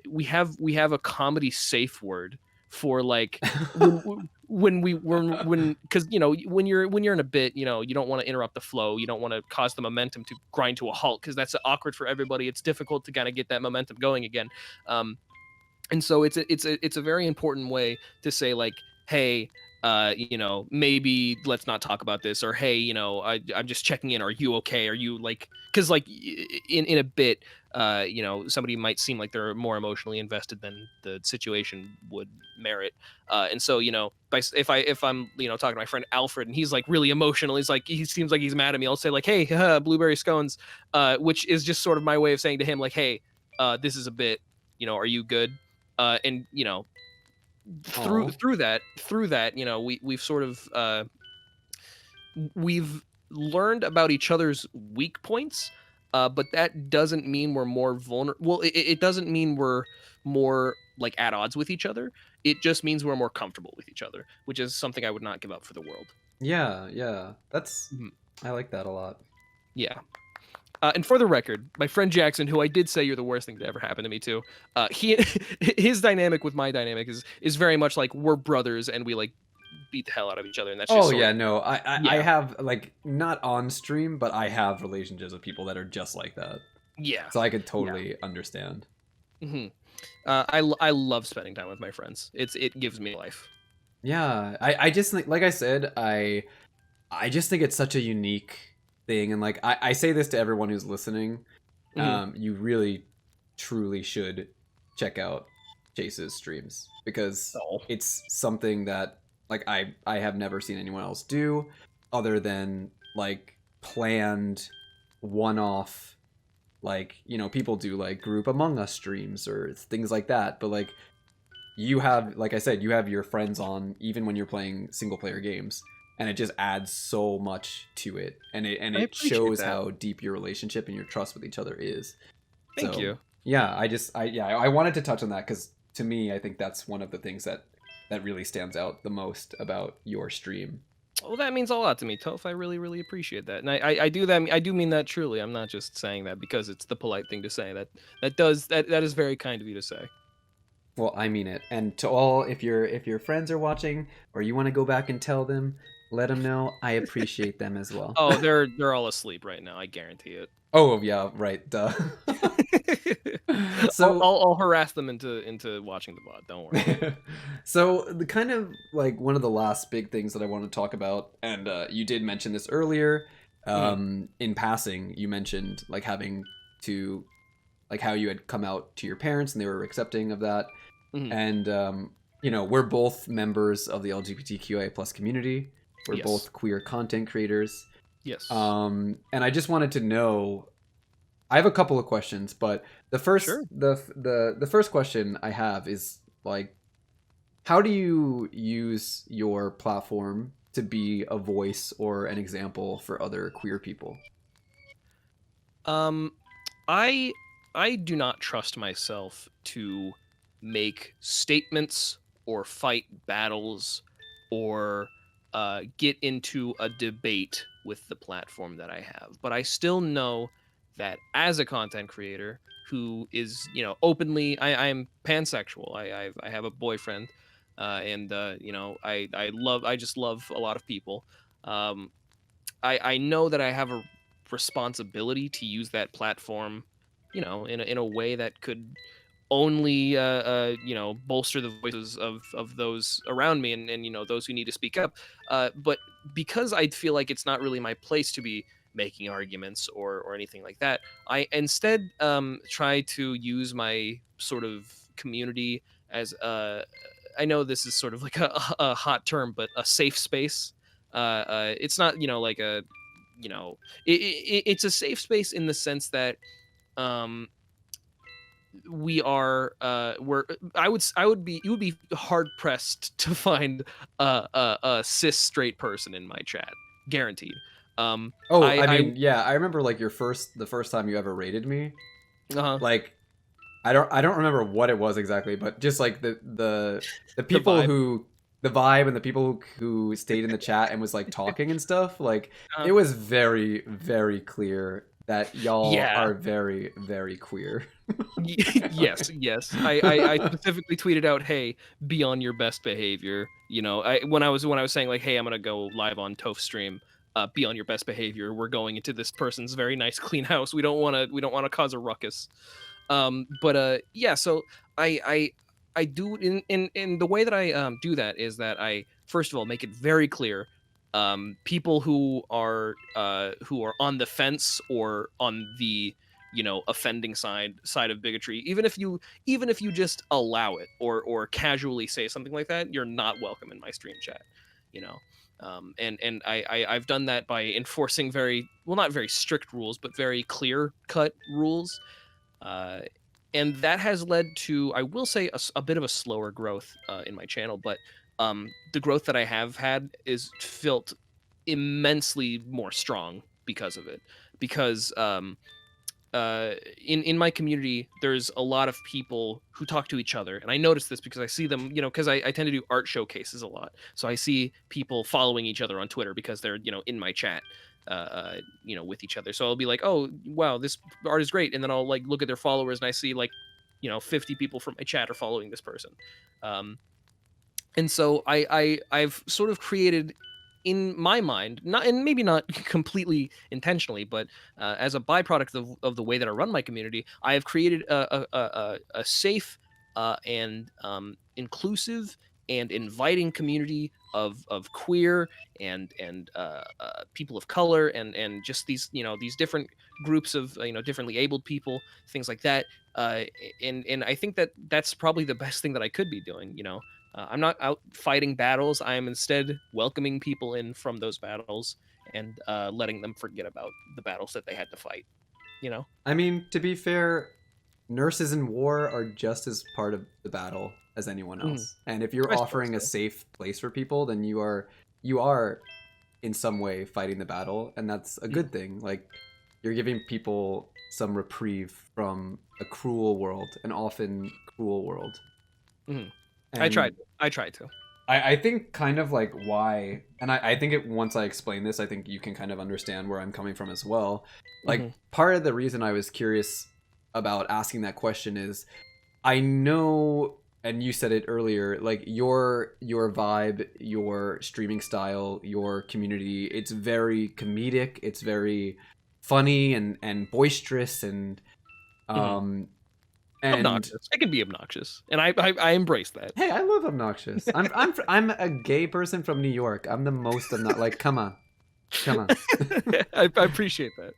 We have a comedy safe word for like when because when you're in a bit, you don't want to interrupt the flow, you don't want to cause the momentum to grind to a halt, because that's awkward for everybody. It's difficult to kind of get that momentum going again. Um, and so it's a very important way to say, like, hey, maybe let's not talk about this, or hey, I'm just checking in, are you okay, are you like, because like in a bit, somebody might seem like they're more emotionally invested than the situation would merit. And so if I'm talking to my friend Alfred and he's like really emotional, he seems like he's mad at me, I'll say like, hey, blueberry scones, which is just sort of my way of saying to him like, hey, this is a bit, are you good? And through Oh, through that, we've sort of we've learned about each other's weak points, but that doesn't mean we're more vulnerable. Well, it doesn't mean we're more like at odds with each other. It just means we're more comfortable with each other, which is something I would not give up for the world. yeah, yeah. That's Mhm. I like that a lot. Yeah. And for the record, my friend Jackson, who I did say you're the worst thing to ever happen to me too, he his dynamic with my dynamic is very much like we're brothers and we like beat the hell out of each other, and that's just Oh sort yeah, of, no, I yeah, have like not on stream, but I have relationships with people that are just like that, yeah, so I could yeah. totally understand. Hmm. I love spending time with my friends. It gives me life. Yeah, I just think, like I said, I just think it's such a unique thing, and like I say this to everyone who's listening, Hmm. you really truly should check out Chase's streams because Oh, it's something that like I have never seen anyone else do other than like planned one-off, like people do like group Among Us streams or things like that, but like you have, like I said, you have your friends on even when you're playing single player games, and it just adds so much to it, and I it appreciate shows that. how deep your relationship and your trust with each other is. Thank So you. yeah, I wanted to touch on that because to me I think that's one of the things that really stands out the most about your stream. Well, that means a lot to me, Toph. I really, really appreciate that, and I do that. I do mean that truly. I'm not just saying that because it's the polite thing to say. That is very kind of you to say. Well, I mean it. And to all, if your friends are watching or you want to go back and tell them, let them know I appreciate them as well. Oh, they're all asleep right now. I guarantee it. Oh yeah, right. Duh. I'll, So I'll I'll harass them into watching the VOD. Don't worry. so the kind of like one of the last big things that I want to talk about, and you did mention this earlier, Mhm, in passing. You mentioned like having to, like how you had come out to your parents and they were accepting of that, mhm. and you know, we're both members of the LGBTQIA plus community. We're Yes. both queer content creators, Yes. and I just wanted to know. I have a couple of questions, but Sure. the first question I have is like, how do you use your platform to be a voice or an example for other queer people? Um, I I do not trust myself to make statements or fight battles or get into a debate with the platform that I have. But I still know that as a content creator who is, openly, I'm pansexual. I have a boyfriend, and I just love a lot of people. Um, I know that I have a responsibility to use that platform, in a way that could only bolster the voices of those around me and those who need to speak up. But because I feel like it's not really my place to be making arguments or anything like that, I instead try to use my sort of community as a. I know this is sort of like a hot term, but a safe space. It's not like a you know it's a safe space in the sense that um we are we're I would be you would be hard pressed to find a cis straight person in my chat, guaranteed. Oh, I I mean, yeah, I remember like the first time you ever rated me. uh Like I don't remember what it was exactly, but just like the the people vibe. who the vibe and the people who stayed in the chat and was like talking and stuff, like uh, it was very very clear that y'all yeah. are very very queer. Yes, yes. I specifically tweeted out, "Hey, be on your best behavior." When I was saying like, "Hey, I'm gonna go live on Toph stream." Be on your best behavior. We're going into this person's very nice, clean house. We don't want to cause a ruckus. But yeah. So I do in the way that I do that is that I first of all make it very clear. People who are on the fence or on the offending side of bigotry, even if you just allow it or casually say something like that, you're not welcome in my stream chat, you know and I've done that by enforcing very well, not very strict rules, but very clear cut rules. uh, and that has led to, I will say, a bit of a slower growth in my channel, but the growth that I have had is felt immensely more strong because of it. Because in my community, there's a lot of people who talk to each other, and I notice this because I see them, because I tend to do art showcases a lot, so I see people following each other on Twitter because they're in my chat, with each other. So I'll be like, oh wow, this art is great, and then I'll like look at their followers and I see like 50 people from my chat are following this person. Um, and so I've sort of created in my mind, not, and maybe not completely intentionally, but as a byproduct of the way that I run my community, I have created a safe and inclusive and inviting community of queer and people of color and just these different groups of differently abled people, things like that. uh, and I think that that's probably the best thing that I could be doing. I'm not out fighting battles. I am instead welcoming people in from those battles and letting them forget about the battles that they had to fight. You know? I mean, to be fair, nurses in war are just as part of the battle as anyone Mhm. else. And if you're I suppose offering a so. safe place for people, then you are in some way fighting the battle, and that's a Mhm. good thing. Like you're giving people some reprieve from a cruel world, an often cruel world. Mhm. I tried. And I tried to. I think kind of like why, and I think it once I explain this, I think you can kind of understand where I'm coming from as well. Like Hmm. part of the reason I was curious about asking that question is I know, and you said it earlier, like your vibe, your streaming style, your community, it's very comedic, it's very funny and boisterous Hmm. um and Obnoxious. It can be obnoxious, and I embrace that. hey, I love obnoxious. I'm a gay person from New York. I'm the most obnoxious. Like, come on, come on. I appreciate that.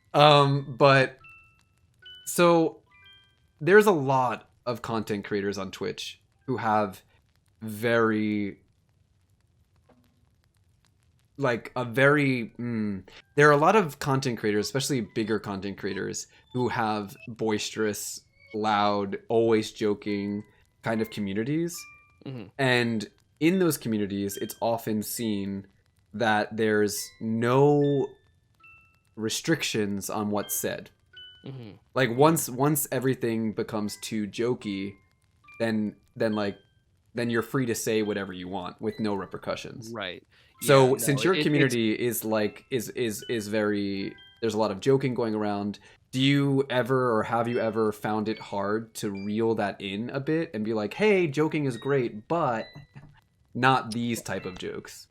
But so there's a lot of content creators on Twitch who have very like a very there are a lot of content creators, especially bigger content creators, who have boisterous, loud, always joking kind of communities. Hmm. And in those communities, it's often seen that there's no restrictions on what's said. Hmm. Like once everything becomes too jokey, then you're free to say whatever you want with no repercussions. Right. Yeah. So No. since your It's community is like is very there's a lot of joking going around, do you ever or have you ever found it hard to reel that in a bit and be like, "Hey, joking is great, but not these type of jokes."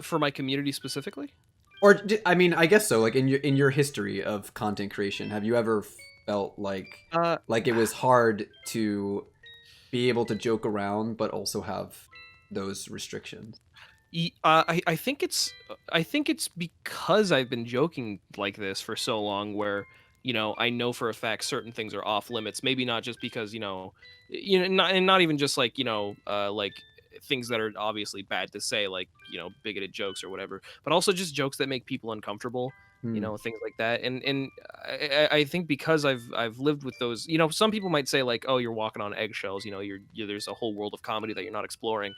for my community specifically. Or I mean, I guess so. Like in your history of content creation, have you ever felt Uh, like it was hard to be able to joke around but also have those restrictions? I think it's because I've been joking like this for so long, where I know for a fact certain things are off limits. Maybe not just because not and not even just like like things that are obviously bad to say, like bigoted jokes or whatever, but also just jokes that make people uncomfortable. Hmm. Things like that, and I think because I've lived with those. Some people might say like, oh, you're walking on eggshells. There's a whole world of comedy that you're not exploring.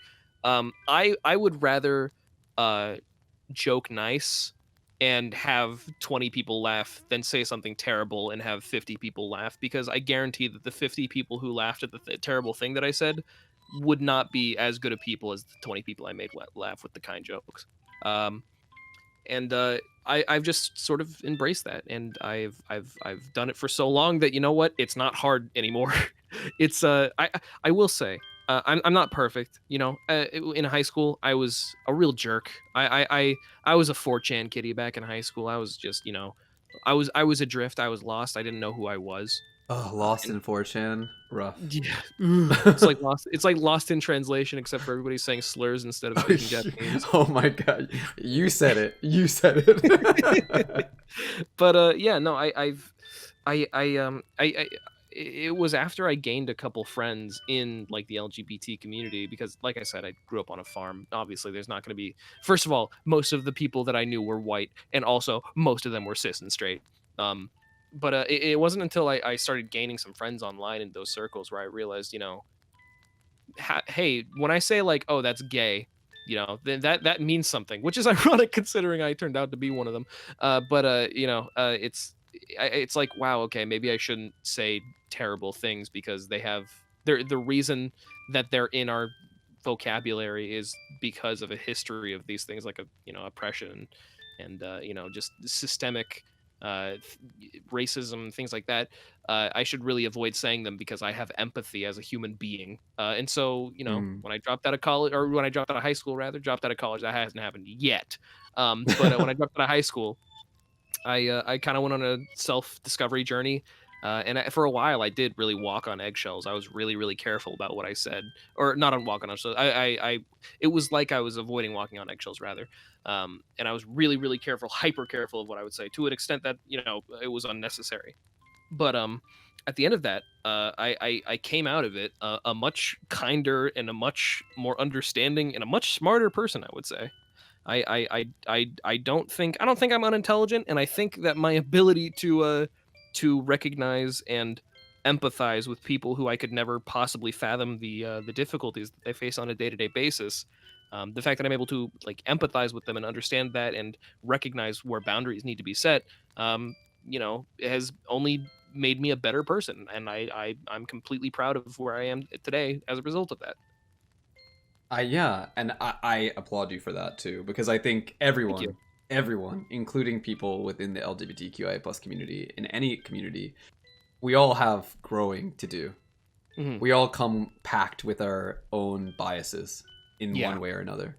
I would rather uh, joke nice and have 20 people laugh than say something terrible and have 50 people laugh, because I guarantee that the 50 people who laughed at the terrible thing that I said would not be as good of people as the 20 people I made laugh with the kind jokes. Um, and I've just sort of embraced that, and I've done it for so long that it's not hard anymore. It's I will say, I'm not perfect. In high school I was a real jerk. I was a 4chan kitty back in high school. I was just I was adrift. I was lost. I didn't know who I was. Oh, Lost And in 4chan, rough. yeah, ugh. It's like lost. It's like lost in translation, except for everybody saying slurs instead of Oh, speaking Japanese. oh my god, you said it. You said it. But yeah, no, I it was after I gained a couple friends in like the LGBT community, because like I said, I grew up on a farm. Obviously there's not going to be, first of all, most of the people that I knew were white, and also most of them were cis and straight. um but it wasn't until I started gaining some friends online in those circles where I realized, hey, when I say like, oh, that's gay, then that means something, which is ironic considering I turned out to be one of them. But it's like, wow, okay, maybe I shouldn't say terrible things, because the reason that they're in our vocabulary is because of a history of these things, like oppression and just systemic uh, racism, things like that. I should really avoid saying them because I have empathy as a human being. And so, Hmm. when I dropped out of college, or when I dropped out of high school, rather, dropped out of college, that hasn't happened yet. But when I dropped out of high school, I kind of went on a self discovery journey. And for a while, I did really walk on eggshells. I was really, really careful about what I said, or not on walk on eggshells. It was like I was avoiding walking on eggshells, rather. And I was really, really careful, hyper careful of what I would say, to an extent that it was unnecessary. But at the end of that, I came out of it a much kinder and a much more understanding and a much smarter person, I would say. I don't think I'm unintelligent, and I think that my ability to recognize and empathize with people who I could never possibly fathom the difficulties that they face on a day to day basis. The fact that I'm able to like empathize with them and understand that and recognize where boundaries need to be set, has only made me a better person, and I'm completely proud of where I am today as a result of that. Yeah, and I applaud you for that too, because I think Thank you. everyone, including people within the LGBTQIA plus community, in any community, we all have growing to do. Hmm. We all come packed with our own biases in Yeah. one way or another.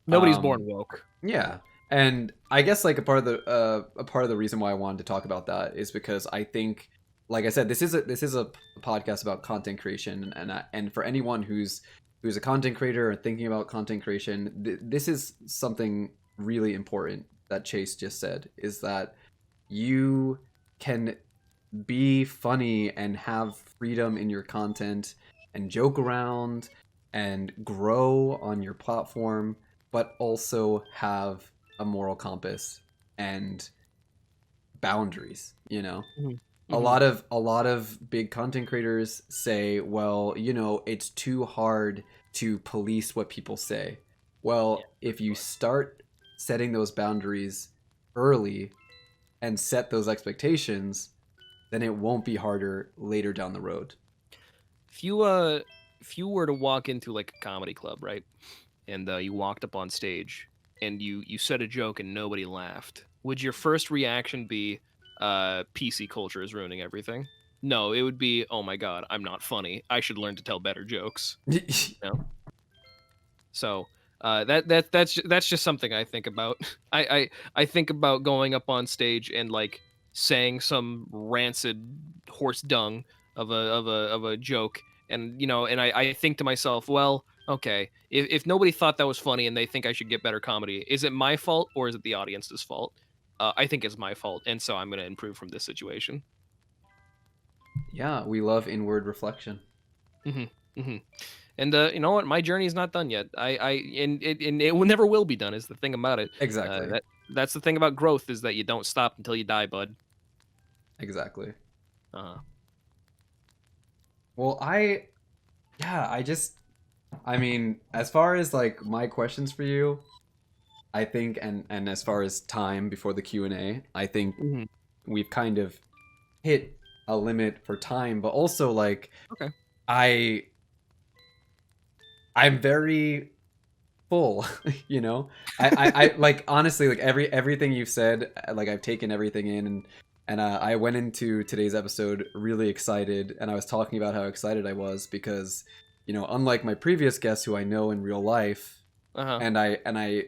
Nobody's born Um, woke. yeah, and I guess like a part of the reason why I wanted to talk about that is because I think, like I said, this is a podcast about content creation, and for anyone who's a content creator or thinking about content creation, this is something really important that Chase just said, is that you can be funny and have freedom in your content and joke around and grow on your platform, but also have a moral compass and boundaries, you know? Hmm. A Hmm. lot of big content creators say, well, it's too hard to police what people say. Yeah, Well, for if you sure. start setting those boundaries early and set those expectations, then it won't be harder later down the road. If you were to walk into like a comedy club, right, and you walked up on stage and you said a joke and nobody laughed, would your first reaction be, PC culture is ruining everything? No, it would be, oh my god, I'm not funny. I should learn to tell better jokes. You know? So that's just something I think about. I think about going up on stage and like saying some rancid horse dung of a joke, and I think to myself, well, okay, if nobody thought that was funny and they think I should get better comedy, is it my fault or is it the audience's fault? I think it's my fault, and so I'm gonna improve from this situation. Yeah, we love inward reflection. Hmm. Hmm. And you know what? My journey is not done yet. And it will never will be done. Is the thing about it. Exactly. That's the thing about growth, is that you don't stop until you die, bud. Exactly. Uh, Well, yeah, I mean, as far as like my questions for you, I think, and as far as time before the Q&A, I think mhm. we've kind of hit a limit for time, but also like Okay. I I'm very full, you know. I like honestly like everything you've said, like I've taken everything in, and I went into today's episode really excited, and I was talking about how excited I was because, unlike my previous guests who I know in real life, Uh huh. and I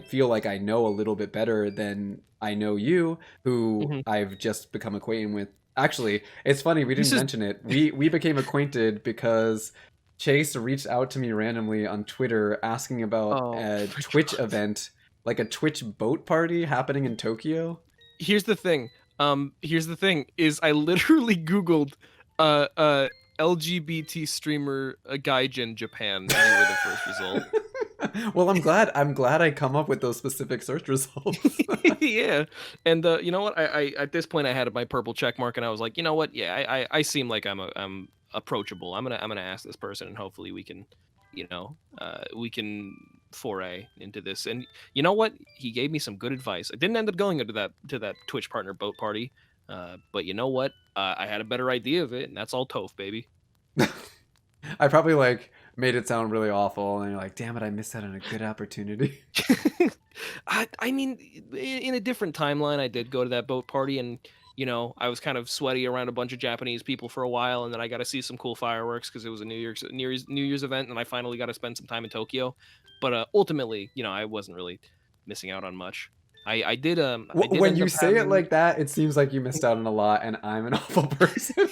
feel like I know a little bit better than I know you, who Hmm. I've just become acquainted with. Actually, it's funny we This didn't is mention it. We became acquainted because Chase reached out to me randomly on Twitter asking about oh a my Twitch god. event, like a Twitch boat party happening in Tokyo. Here's the thing. Here's the thing is I literally Googled uh uh LGBT streamer gaijin Japan, and you were the first result. Well, I'm glad I come up with those specific search results. Yeah, and you know what? I at this point I had my purple check mark, and I was like, you know what? Yeah, I seem like I'm approachable. I'm gonna ask this person, and hopefully we can foray into this. And you know what? He gave me some good advice. I didn't end up going to that Twitch partner boat party, but you know what? I had a better idea of it, and that's all Toph, baby. I probably like made it sound really awful, and you're like, "Damn it, I missed out on a good opportunity." I mean, in a different timeline, I did go to that boat party, and I was kind of sweaty around a bunch of Japanese people for a while, and then I got to see some cool fireworks because it was a New Year's event, and I finally got to spend some time in Tokyo. But ultimately, I wasn't really missing out on much. I did When end you up say it having. like that, it seems like you missed out on a lot, and I'm an awful person.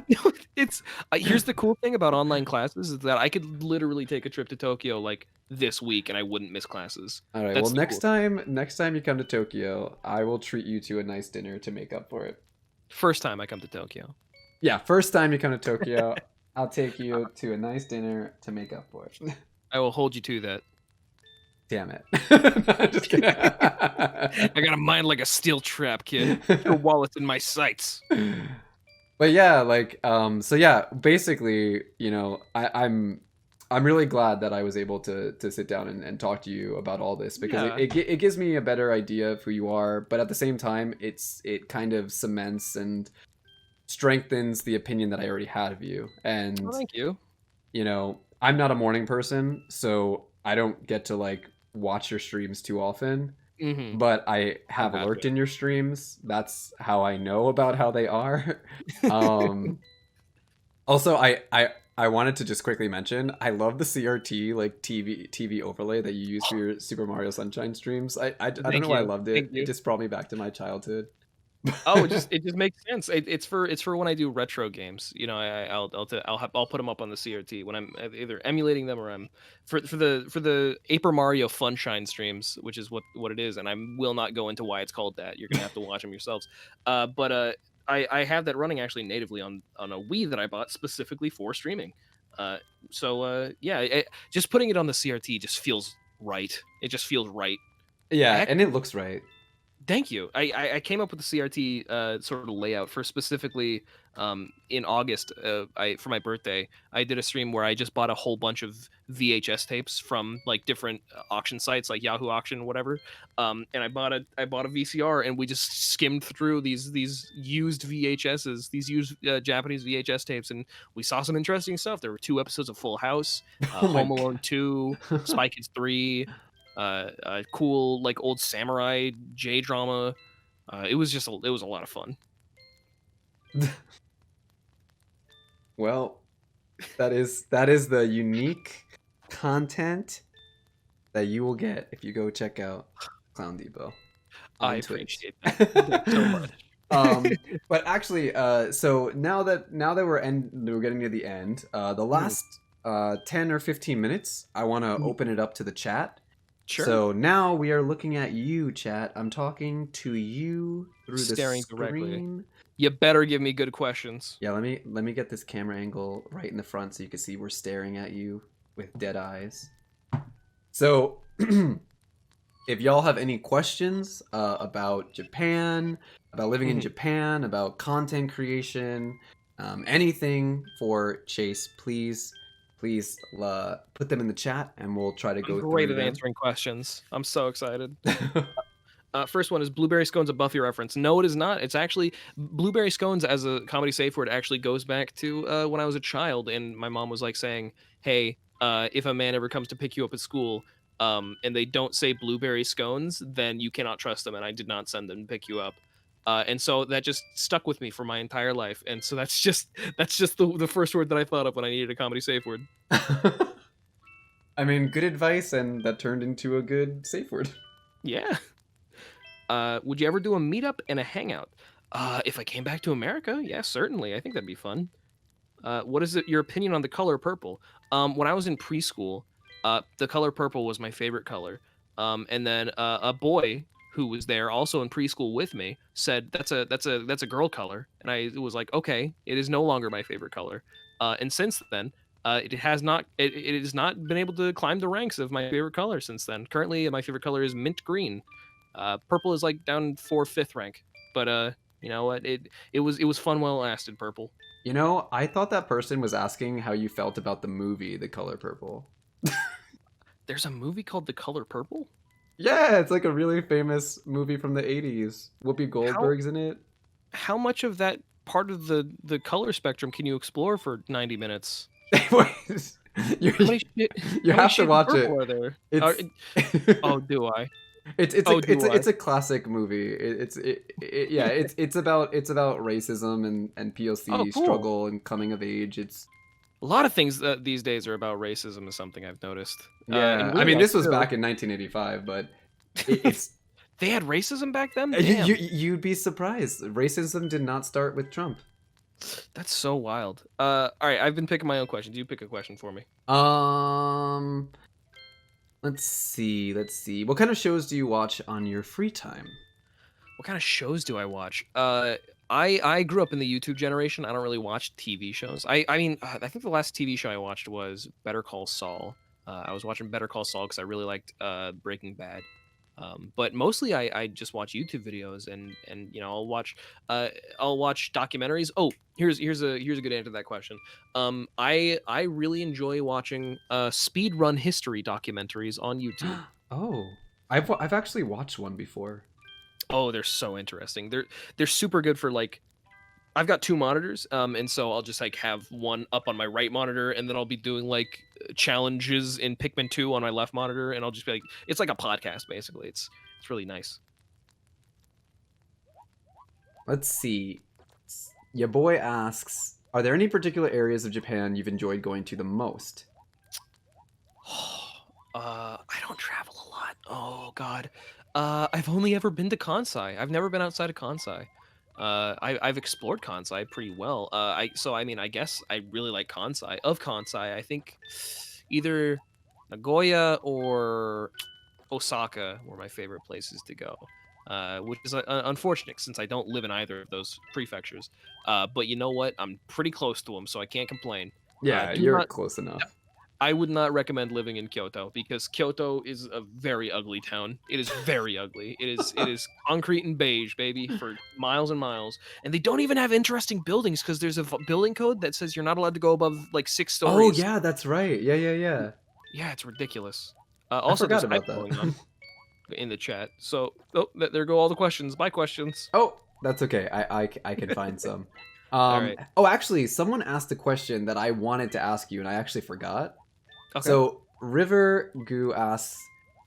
No, it's here's the cool thing about online classes is that I could literally take a trip to Tokyo like this week and I wouldn't miss classes. All right. Well, That's the cool thing. next time you come to Tokyo, I will treat you to a nice dinner to make up for it. First time I come to Tokyo. Yeah, first time you come to Tokyo, I'll take you to a nice dinner to make up for it. I will hold you to that. Damn it. No, just kidding. I got a mind like a steel trap, kid. Your wallet's in my sights. But yeah, like so yeah, basically, I'm really glad that I was able to sit down and talk to you about all this, because Yeah. it gives me a better idea of who you are, but at the same time it kind of cements and strengthens the opinion that I already had of you. Well, And thank you. I'm not a morning person, so I don't get to like watch your streams too often. Mm-hmm. But I I have gotcha. lurked in your streams. That's how I know about how they are. Um, Also, I wanted to just quickly mention I love the CRT like TV overlay that you use for your Super Mario Sunshine streams. I don't know Thank why I you. loved Thank it. It you. just brought me back to my childhood. Oh, it just makes sense. It's for when I do retro games. I'll put them up on the CRT when I'm either emulating them or I'm for the Paper Mario Funshine streams, which is what it is, and I will not go into why it's called that. You're gonna have to watch them yourselves. But I have that running actually natively on a Wii that I bought specifically for streaming. Uh, yeah, just putting it on the CRT just feels right. It just feels right. I Yeah, and actually it looks right. Thank you. I came up with the CRT sort of layout for specifically in August. I for my birthday, I did a stream where I just bought a whole bunch of VHS tapes from like different auction sites, like Yahoo Auction, or whatever. And I bought a VCR, and we just skimmed through these used VHSs, these used Japanese VHS tapes, and we saw some interesting stuff. There were 2 episodes of Full House, Oh my Home Alone 2, god. Spy Kids 3, cool like old samurai J drama. It was a lot of fun. Well, that is the unique content that you will get if you go check out Clown Depot I on Twitch. appreciate that. Thanks so much. But actually, so now that we're getting to the end, the Mhm, last 10 or 15 minutes, I want to mhm. open it up to the chat. Sure. So now we are looking at you, chat. I'm talking to you through the Staring directly. screen. You better give me good questions. Yeah, let me get this camera angle right in the front so you can see we're staring at you with dead eyes. So, if y'all have any questions about Japan, about living in Mhm. Japan, about content creation, anything for Chase, please put them in the chat and we'll try to I'm go great through at them. answering questions. I'm so excited. First one is blueberry scones a Buffy reference? No, it is not. It's actually blueberry scones as a comedy safe word actually goes back to when I was a child, and my mom was like saying, "Hey, if a man ever comes to pick you up at school, and they don't say blueberry scones, then you cannot trust them." And I did not send them to pick you up, and so that just stuck with me for my entire life. And so that's just the first word that I thought of when I needed a comedy safe word. I mean, good advice, and that turned into a good safe word. Yeah. Would you ever do a meetup and a hangout? If I came back to America, yeah, certainly. I think that'd be fun. What is your opinion on the color purple? When I was in preschool, the color purple was my favorite color. And then a boy who was there also in preschool with me said that's a girl color, and I was like, okay, it is no longer my favorite color. And since then, it has not been able to climb the ranks of my favorite color since then. Currently, my favorite color is mint green. Purple is like down 4th, 5th rank, but you know what? It was fun while it lasted. Purple. You know, I thought that person was asking how you felt about the movie The Color Purple. There's a movie called The Color Purple. Yeah, it's like a really famous movie from the 80s. Whoopi How Goldberg's in it. how much of that part of the color spectrum can you explore for 90 minutes? Wait, you, How many you how many have to shades of watch purple it. are there? It's Oh, do I? it's Oh, a it's do a, I? it's a classic movie. Yeah, it's about racism and Oh, POC cool. struggle and coming of age. It's A lot of things these days are about racism is something I've noticed. In yeah. I real mean, life this was too. back in 1985, but it's They had racism back then? you Damn. you'd be surprised. Racism did not start with Trump. That's so wild. All right, I've been picking my own questions. You pick a question for me. Um, let's see. Let's see. What kind of shows do you watch on your free time? What kind of shows do I watch? I grew up in the YouTube generation. I don't really watch TV shows. I mean, I think the last TV show I watched was Better Call Saul. I was watching Better Call Saul because I really liked Breaking Bad. But mostly I just watch YouTube videos, and I'll watch documentaries. Oh, here's a good answer to that question. I really enjoy watching speed run history documentaries on YouTube. Oh, I've actually watched one before. Oh, they're so interesting. They're super good for like I've got two monitors, and so I'll just like have one up on my right monitor, and then I'll be doing like challenges in Pikmin 2 on my left monitor, and I'll just be like, it's like a podcast basically. It's really nice. Let's see. Your boy asks, are there any particular areas of Japan you've enjoyed going to the most? I don't travel a lot. Oh God, I've only ever been to Kansai. I've never been outside of Kansai. I've explored Kansai pretty well. I mean, I guess I really like Kansai. Of Kansai, I think either Nagoya or Osaka were my favorite places to go. Which is unfortunate since I don't live in either of those prefectures. But you know what? I'm pretty close to them, so I can't complain. Yeah, Do you're not close enough. I would not recommend living in Kyoto because Kyoto is a very ugly town. It is very ugly. It is concrete and beige, baby, for miles and miles. And they don't even have interesting buildings because there's a building code that says you're not allowed to go above like 6 Oh, stories. yeah, that's right. Yeah. Yeah, it's ridiculous. I Also, forgot there's about hype that. going on in the chat. So, oh, there go all the questions. My questions. Oh, that's okay. I can find some. All right. Oh, actually, someone asked a question that I wanted to ask you, and I actually forgot. Okay. So, River Goo asks,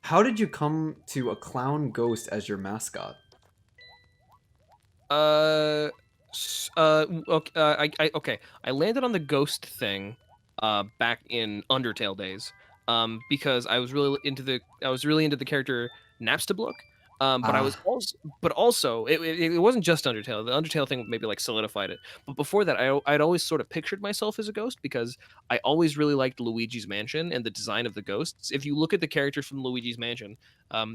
how did you come to a clown ghost as your mascot? Okay, okay. I landed on the ghost thing, back in Undertale days, because I was really into the character Napstablook, but I was Ah, also it wasn't just Undertale. The Undertale thing maybe like solidified it, but before that, I'd always sort of pictured myself as a ghost because I always really liked Luigi's Mansion and the design of the ghosts. If you look at the characters from Luigi's Mansion,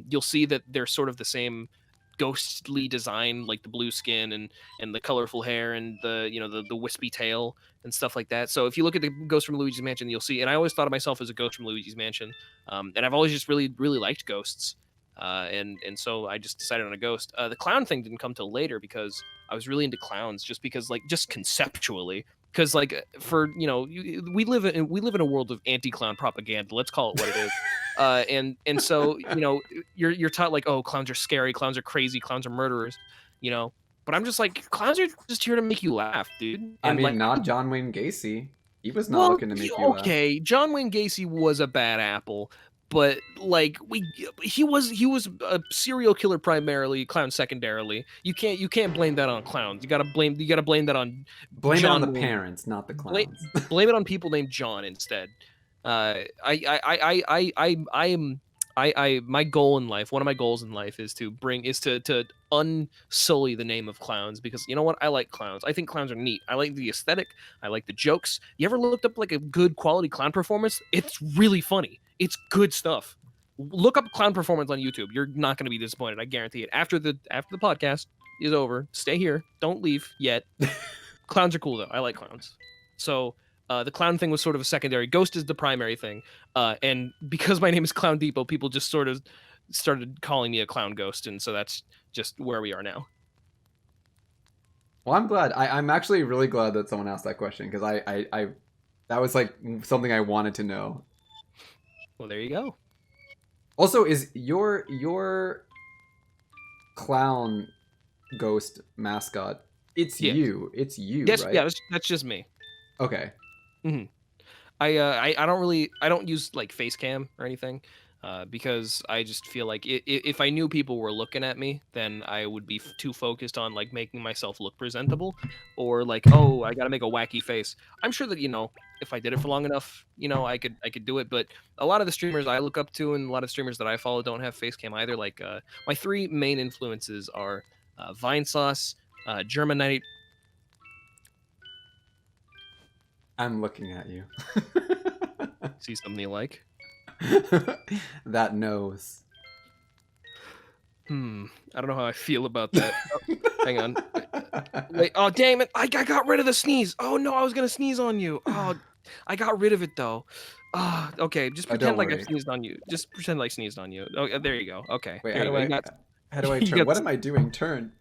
you'll see that they're sort of the same ghostly design, like the blue skin and the colorful hair and the the wispy tail and stuff like that. So if you look at the ghost from Luigi's Mansion, you'll see. And I always thought of myself as a ghost from Luigi's Mansion, and I've always just really liked ghosts. And so I just decided on a ghost. The clown thing didn't come till later because I was really into clowns, just because like just conceptually. Because like for we live in a world of anti-clown propaganda. Let's call it what it is. And so you're taught like, oh, clowns are scary, clowns are crazy, clowns are murderers, you know. But I'm just like, clowns are just here to make you laugh, dude. I And mean, like, not John Wayne Gacy. He was not well, looking to make you laugh. okay, John Wayne Gacy was a bad apple, but like he was a serial killer primarily, clown secondarily. You can't blame that on clowns. You gotta blame that on Blame it on the John Wayne. parents, not the Blame clowns. blame it on people named John instead. I am my goal in life, one of my goals in life is to unsully the name of clowns because you know what? I like clowns. I think clowns are neat. I like the aesthetic. I like the jokes. You ever looked up like a good quality clown performance? It's really funny. It's good stuff. Look up clown performance on YouTube. You're not going to be disappointed. I guarantee it. After the podcast is over, stay here. Don't leave yet. Clowns are cool though. I like clowns. So the clown thing was sort of a secondary. Ghost is the primary thing. And because my name is Clown Depot, people just sort of started calling me a clown ghost, and so that's just where we are now. Well, I'm glad. I'm actually really glad that someone asked that question because that was like something I wanted to know. Well, there you go. Also, is your clown ghost mascot? It's Yeah. you. It's you, Yes. right? Yeah. That's just me. Okay. Hmm. I don't use like face cam or anything, because I just feel like if I knew people were looking at me, then I would be too focused on like making myself look presentable, or like, oh, I got to make a wacky face. I'm sure that if I did it for long enough, I could do it. But a lot of the streamers I look up to and a lot of streamers that I follow don't have face cam either. Like my three main influences are Vine Sauce, Germanite. I'm looking at you. See something you like? That nose. I don't know how I feel about that. Oh, hang on. Wait. Oh, damn it! I got rid of the sneeze. Oh no, I was gonna sneeze on you. Oh, I got rid of it though. Okay. Just Oh, don't pretend like I worry. sneezed on you. Just pretend like I sneezed on you. Oh, there you go. Okay. Wait, There you go. how do I You turn? got. What am I doing? Turn.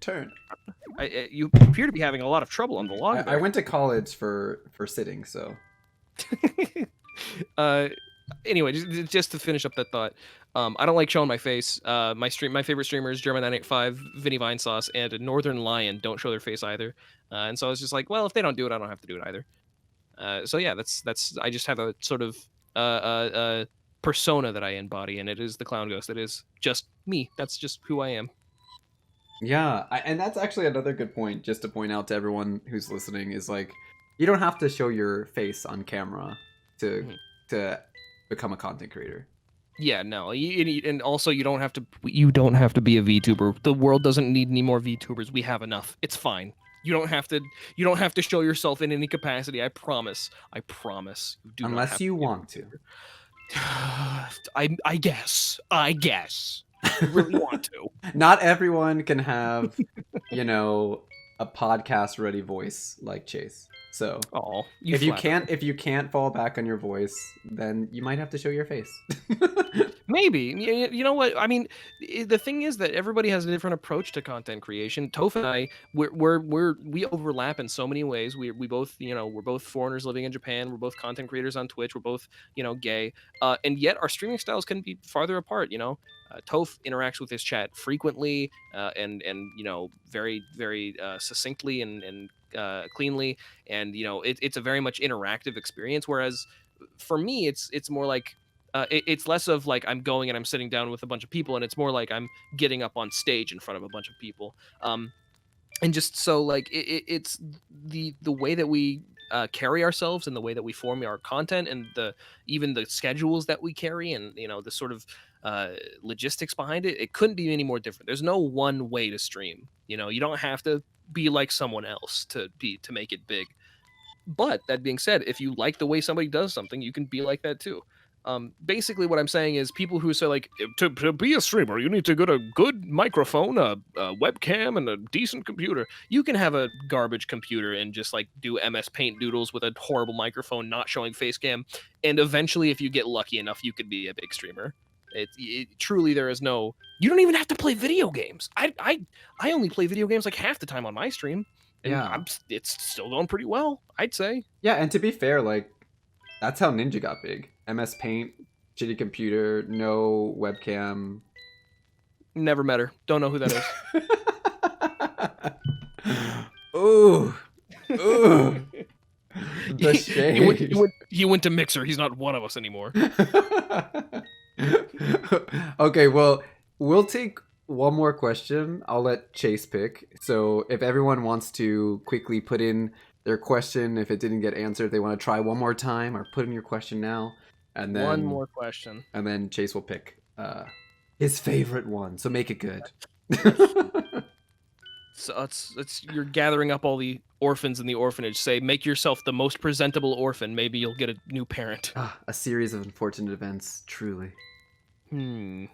You appear to be having a lot of trouble on the log I there. went to college for sitting, so. uh, anyway, just to finish up that thought, I don't like showing my face. My favorite streamers, German985, Vinny Vine Sauce, and Northern Lion don't show their face either. And so I was just like, well, if they don't do it, I don't have to do it either. So yeah, that's I just have a sort of persona that I embody, and it is the clown ghost. It is just me. That's just who I am. Yeah, and that's actually another good point, just to point out to everyone who's listening, is like, you don't have to show your face on camera to Mhm. to become a content creator. Yeah, no, and also you don't have to. You don't have to be a VTuber. The world doesn't need any more VTubers. We have enough. It's fine. You don't have to. You don't have to show yourself in any capacity. I promise. I promise. You do not Unless have to you be a want to. VTuber. I guess. I guess. If you really want to. Not everyone can have, a podcast ready voice like Chase. So Oh, you flatter. if you can't fall back on your voice, then you might have to show your face. Maybe. You know what? I mean, the thing is that everybody has a different approach to content creation. Toph and I, we overlap in so many ways. We both, we're both foreigners living in Japan. We're both content creators on Twitch. We're both, gay. And yet our streaming styles can be farther apart, Toph interacts with his chat frequently, and very very succinctly and cleanly, and it's a very much interactive experience. Whereas for me, it's more like it's less of like I'm going and I'm sitting down with a bunch of people, and it's more like I'm getting up on stage in front of a bunch of people. And just so like it's the way that we carry ourselves and the way that we form our content and even the schedules that we carry and the sort of logistics behind it couldn't be any more different. There's no one way to stream. You don't have to be like someone else to make it big. But that being said, if you like the way somebody does something, you can be like that too. Basically, what I'm saying is people who say like to be a streamer, you need to get a good microphone, a webcam, and a decent computer. You can have a garbage computer and just like do MS Paint doodles with a horrible microphone, not showing face cam, and eventually, if you get lucky enough, you could be a big streamer. It truly there is no. You don't even have to play video games. I only play video games like half the time on my stream, and Yeah. it's still going pretty well, I'd say. Yeah, and to be fair, like, that's how Ninja got big. MS Paint, shitty computer, no webcam. Never met her. Don't know who that is. Ooh. Ooh. The he, shade. he went to Mixer. He's not one of us anymore. Okay, well, we'll take one more question. I'll let Chase pick. So if everyone wants to quickly put in their question, if it didn't get answered, they want to try one more time, or put in your question now, and then One more question. and then Chase will pick his favorite one. So make it good. So it's you're gathering up all the orphans in the orphanage. Say, make yourself the most presentable orphan. Maybe you'll get a new parent. A series of unfortunate events, truly. Hmm.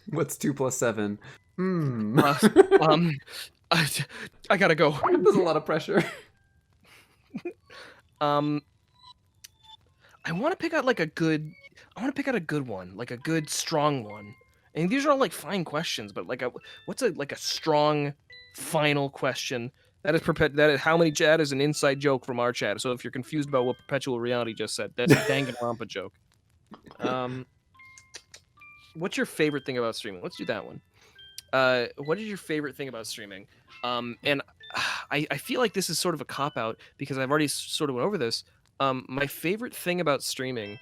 What's 2 plus 7? I gotta go. There's a lot of pressure. I want to pick out like a good. I want to pick out a good one, like a good strong one. And these are all like fine questions, but like what's a strong final question? That is how many chat is an inside joke from our chat. So if you're confused about what Perpetual Reality just said, that's a Danganronpa joke. What's your favorite thing about streaming? Let's do that one. What is your favorite thing about streaming? And I feel like this is sort of a cop out because I've already sort of went over this. My favorite thing about streaming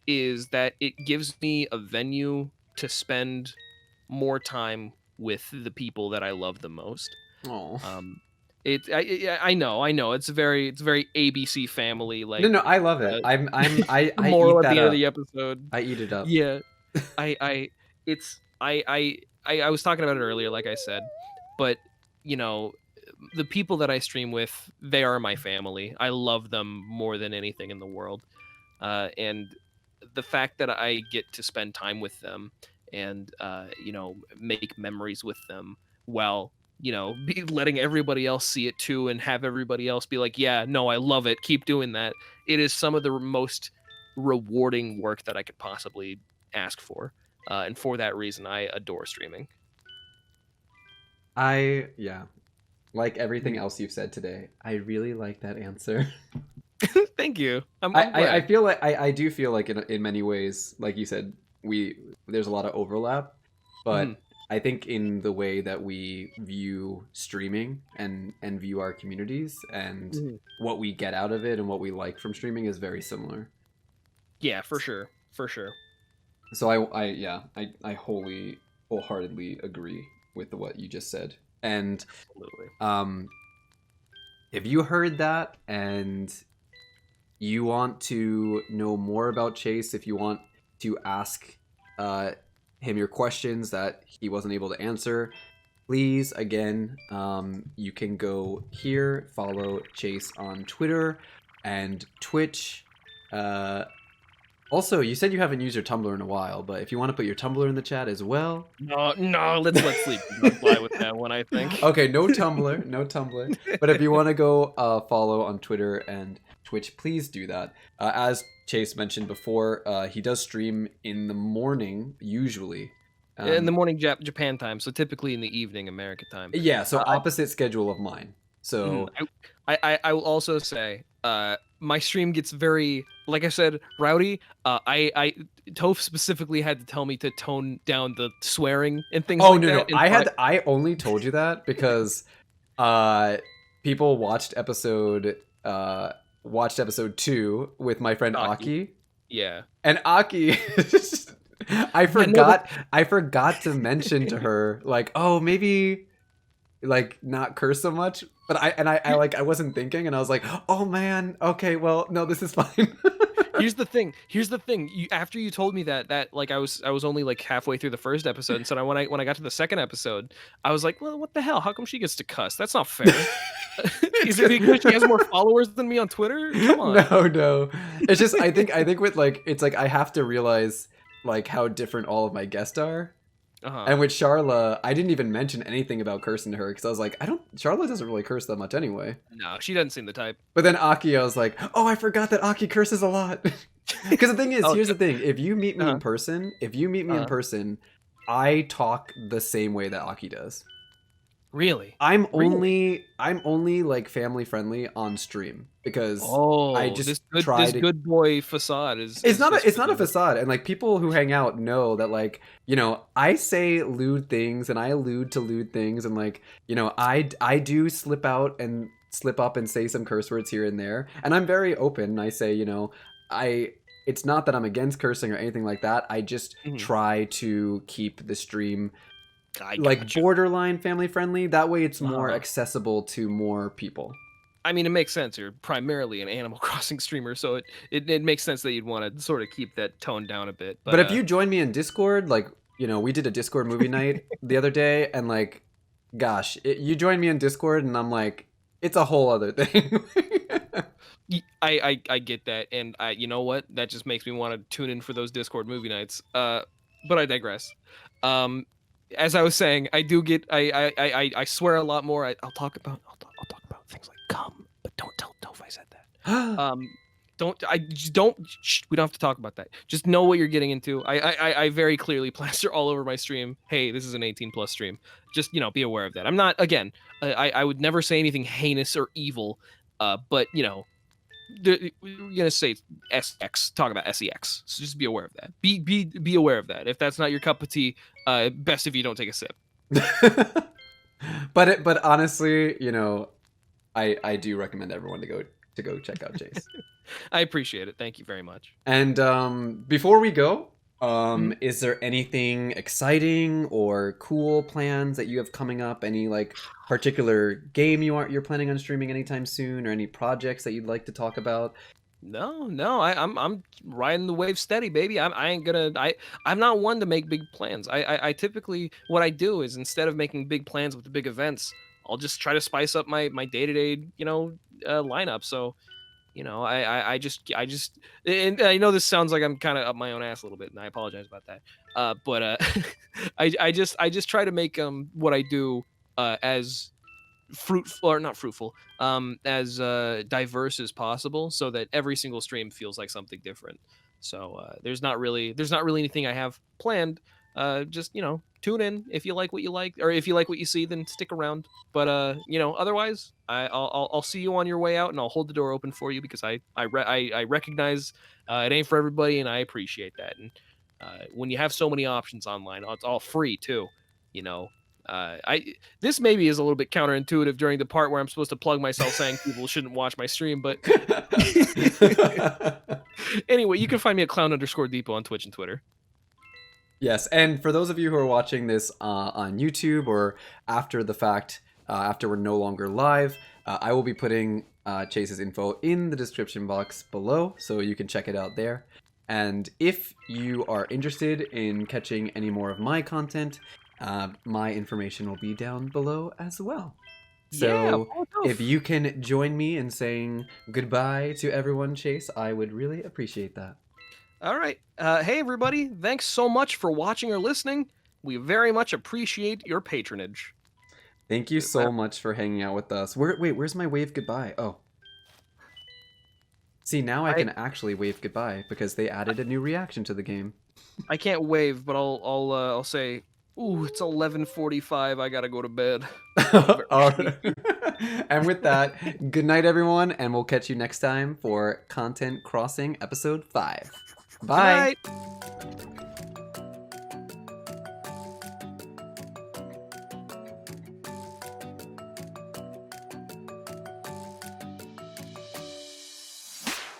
is that it gives me a venue to spend more time with the people that I love the most. Oh. I know it's very ABC Family like. No, I love it. I Moral eat that at the end up. of the episode. I eat it up. Yeah, I was talking about it earlier, like I said, but the people that I stream with, they are my family. I love them more than anything in the world, and the fact that I get to spend time with them and make memories with them while be letting everybody else see it too and have everybody else be like, yeah, no, I love it, keep doing that. It is some of the most rewarding work that I could possibly ask for, and for that reason I adore streaming. Like everything else you've said today, I really like that answer. Thank you. I feel like I do feel like in many ways, like you said, there's a lot of overlap, but I think in the way that we view streaming and view our communities and Mhm. what we get out of it and what we like from streaming is very similar. Yeah, for sure, for sure. So I wholeheartedly agree with what you just said. And Absolutely. um, if you heard that and you want to know more about Chase, if you want to ask uh, him your questions that he wasn't able to answer, please, again, you can go here, follow Chase on Twitter and Twitch. Also, you said you haven't used your Tumblr in a while, but if you want to put your Tumblr in the chat as well. No, no, let's let Sleep reply with that one, I think. Okay, no Tumblr, no Tumblr. But if you want to go follow on Twitter and Twitch, please do that. As Chase mentioned before, he does stream in the morning, usually. In the morning Japan time, so typically in the evening America time. Yeah, so opposite schedule of mine. Mhm. So I will also say, my stream gets very, like I said, rowdy. I Toph specifically had to tell me to tone down the swearing and things oh like no that. no, I only told you that because people watched episode 2 with my friend Aki. Yeah. And Aki I forgot to mention to her like, oh, maybe like not curse so much. But I wasn't thinking and I was like, oh man, okay, well, no, this is fine. Here's the thing. After you told me that like I was only like halfway through the first episode, and so when I got to the second episode, I was like, well, what the hell? How come she gets to cuss? That's not fair. Is it because she has more followers than me on Twitter? Come on. No. It's just I think with like it's like I have to realize like how different all of my guests are. And with Charla, I didn't even mention anything about cursing to her because I was like, Charla doesn't really curse that much anyway. No, she doesn't seem the type. But then Aki, I was like, oh, I forgot that Aki curses a lot. Because the thing is, here's the thing: if you meet me in person, I talk the same way that Aki does. Really? I'm only like family friendly on stream because I just this good boy facade is. It's not a facade, and like people who hang out know that like I say lewd things and I allude to lewd things and like I do slip up and say some curse words here and there, and I'm very open. I say it's not that I'm against cursing or anything like that. I just try to keep the stream like borderline family friendly. That way it's more accessible to more people. I mean, it makes sense. You're primarily an Animal Crossing streamer, so it makes sense that you'd want to sort of keep that tone down a bit. But if you join me in Discord, like, we did a Discord movie night the other day, and like, gosh, you join me in Discord, and I'm like, it's a whole other thing. I get that, and you know what? That just makes me want to tune in for those Discord movie nights. But I digress. As I was saying, I do get I swear a lot more. I'll talk about things like cum, but don't tell Toph I said that. We don't have to talk about that. Just know what you're getting into. I very clearly plaster all over my stream. Hey, this is an 18+ stream. Just be aware of that. I'm not, again, I would never say anything heinous or evil. But we're gonna say SX, talk about SEX. So just be aware of that. Be aware of that. If that's not your cup of tea, best if you don't take a sip. But honestly, I do recommend everyone to go check out Chase. I appreciate it. Thank you very much. And before we go, is there anything exciting or cool plans that you have coming up? Any like particular game you're planning on streaming anytime soon, or any projects that you'd like to talk about? No, I'm riding the wave steady, baby. I'm not one to make big plans. I typically, what I do is, instead of making big plans with the big events, I'll just try to spice up my day-to-day lineup. So I just, and I know this sounds like I'm kind of up my own ass a little bit, and I apologize about that. But I just try to make what I do as fruitful, or not fruitful, as diverse as possible, so that every single stream feels like something different. So there's not really anything I have planned. Just tune in if you like what you like, or if you like what you see, then stick around. But otherwise, I'll see you on your way out, and I'll hold the door open for you, because I recognize it ain't for everybody, and I appreciate that. And When you have so many options online, it's all free too. You know, this maybe is a little bit counterintuitive during the part where I'm supposed to plug myself, saying people shouldn't watch my stream, but anyway, you can find me at clown_depot on Twitch and Twitter. Yes, and for those of you who are watching this on YouTube or after the fact, after we're no longer live, I will be putting Chase's info in the description box below, so you can check it out there. And if you are interested in catching any more of my content, my information will be down below as well. So if you can join me in saying goodbye to everyone, Chase, I would really appreciate that. All right. Hey, everybody. Thanks so much for watching or listening. We very much appreciate your patronage. Thank you so much for hanging out with us. Wait, where's my wave goodbye? Oh. See, now I can actually wave goodbye because they added a new reaction to the game. I can't wave, but I'll say, ooh, it's 11:45. I gotta go to bed. And with that, good night, everyone, and we'll catch you next time for Content Crossing Episode 5. Bye. Good night.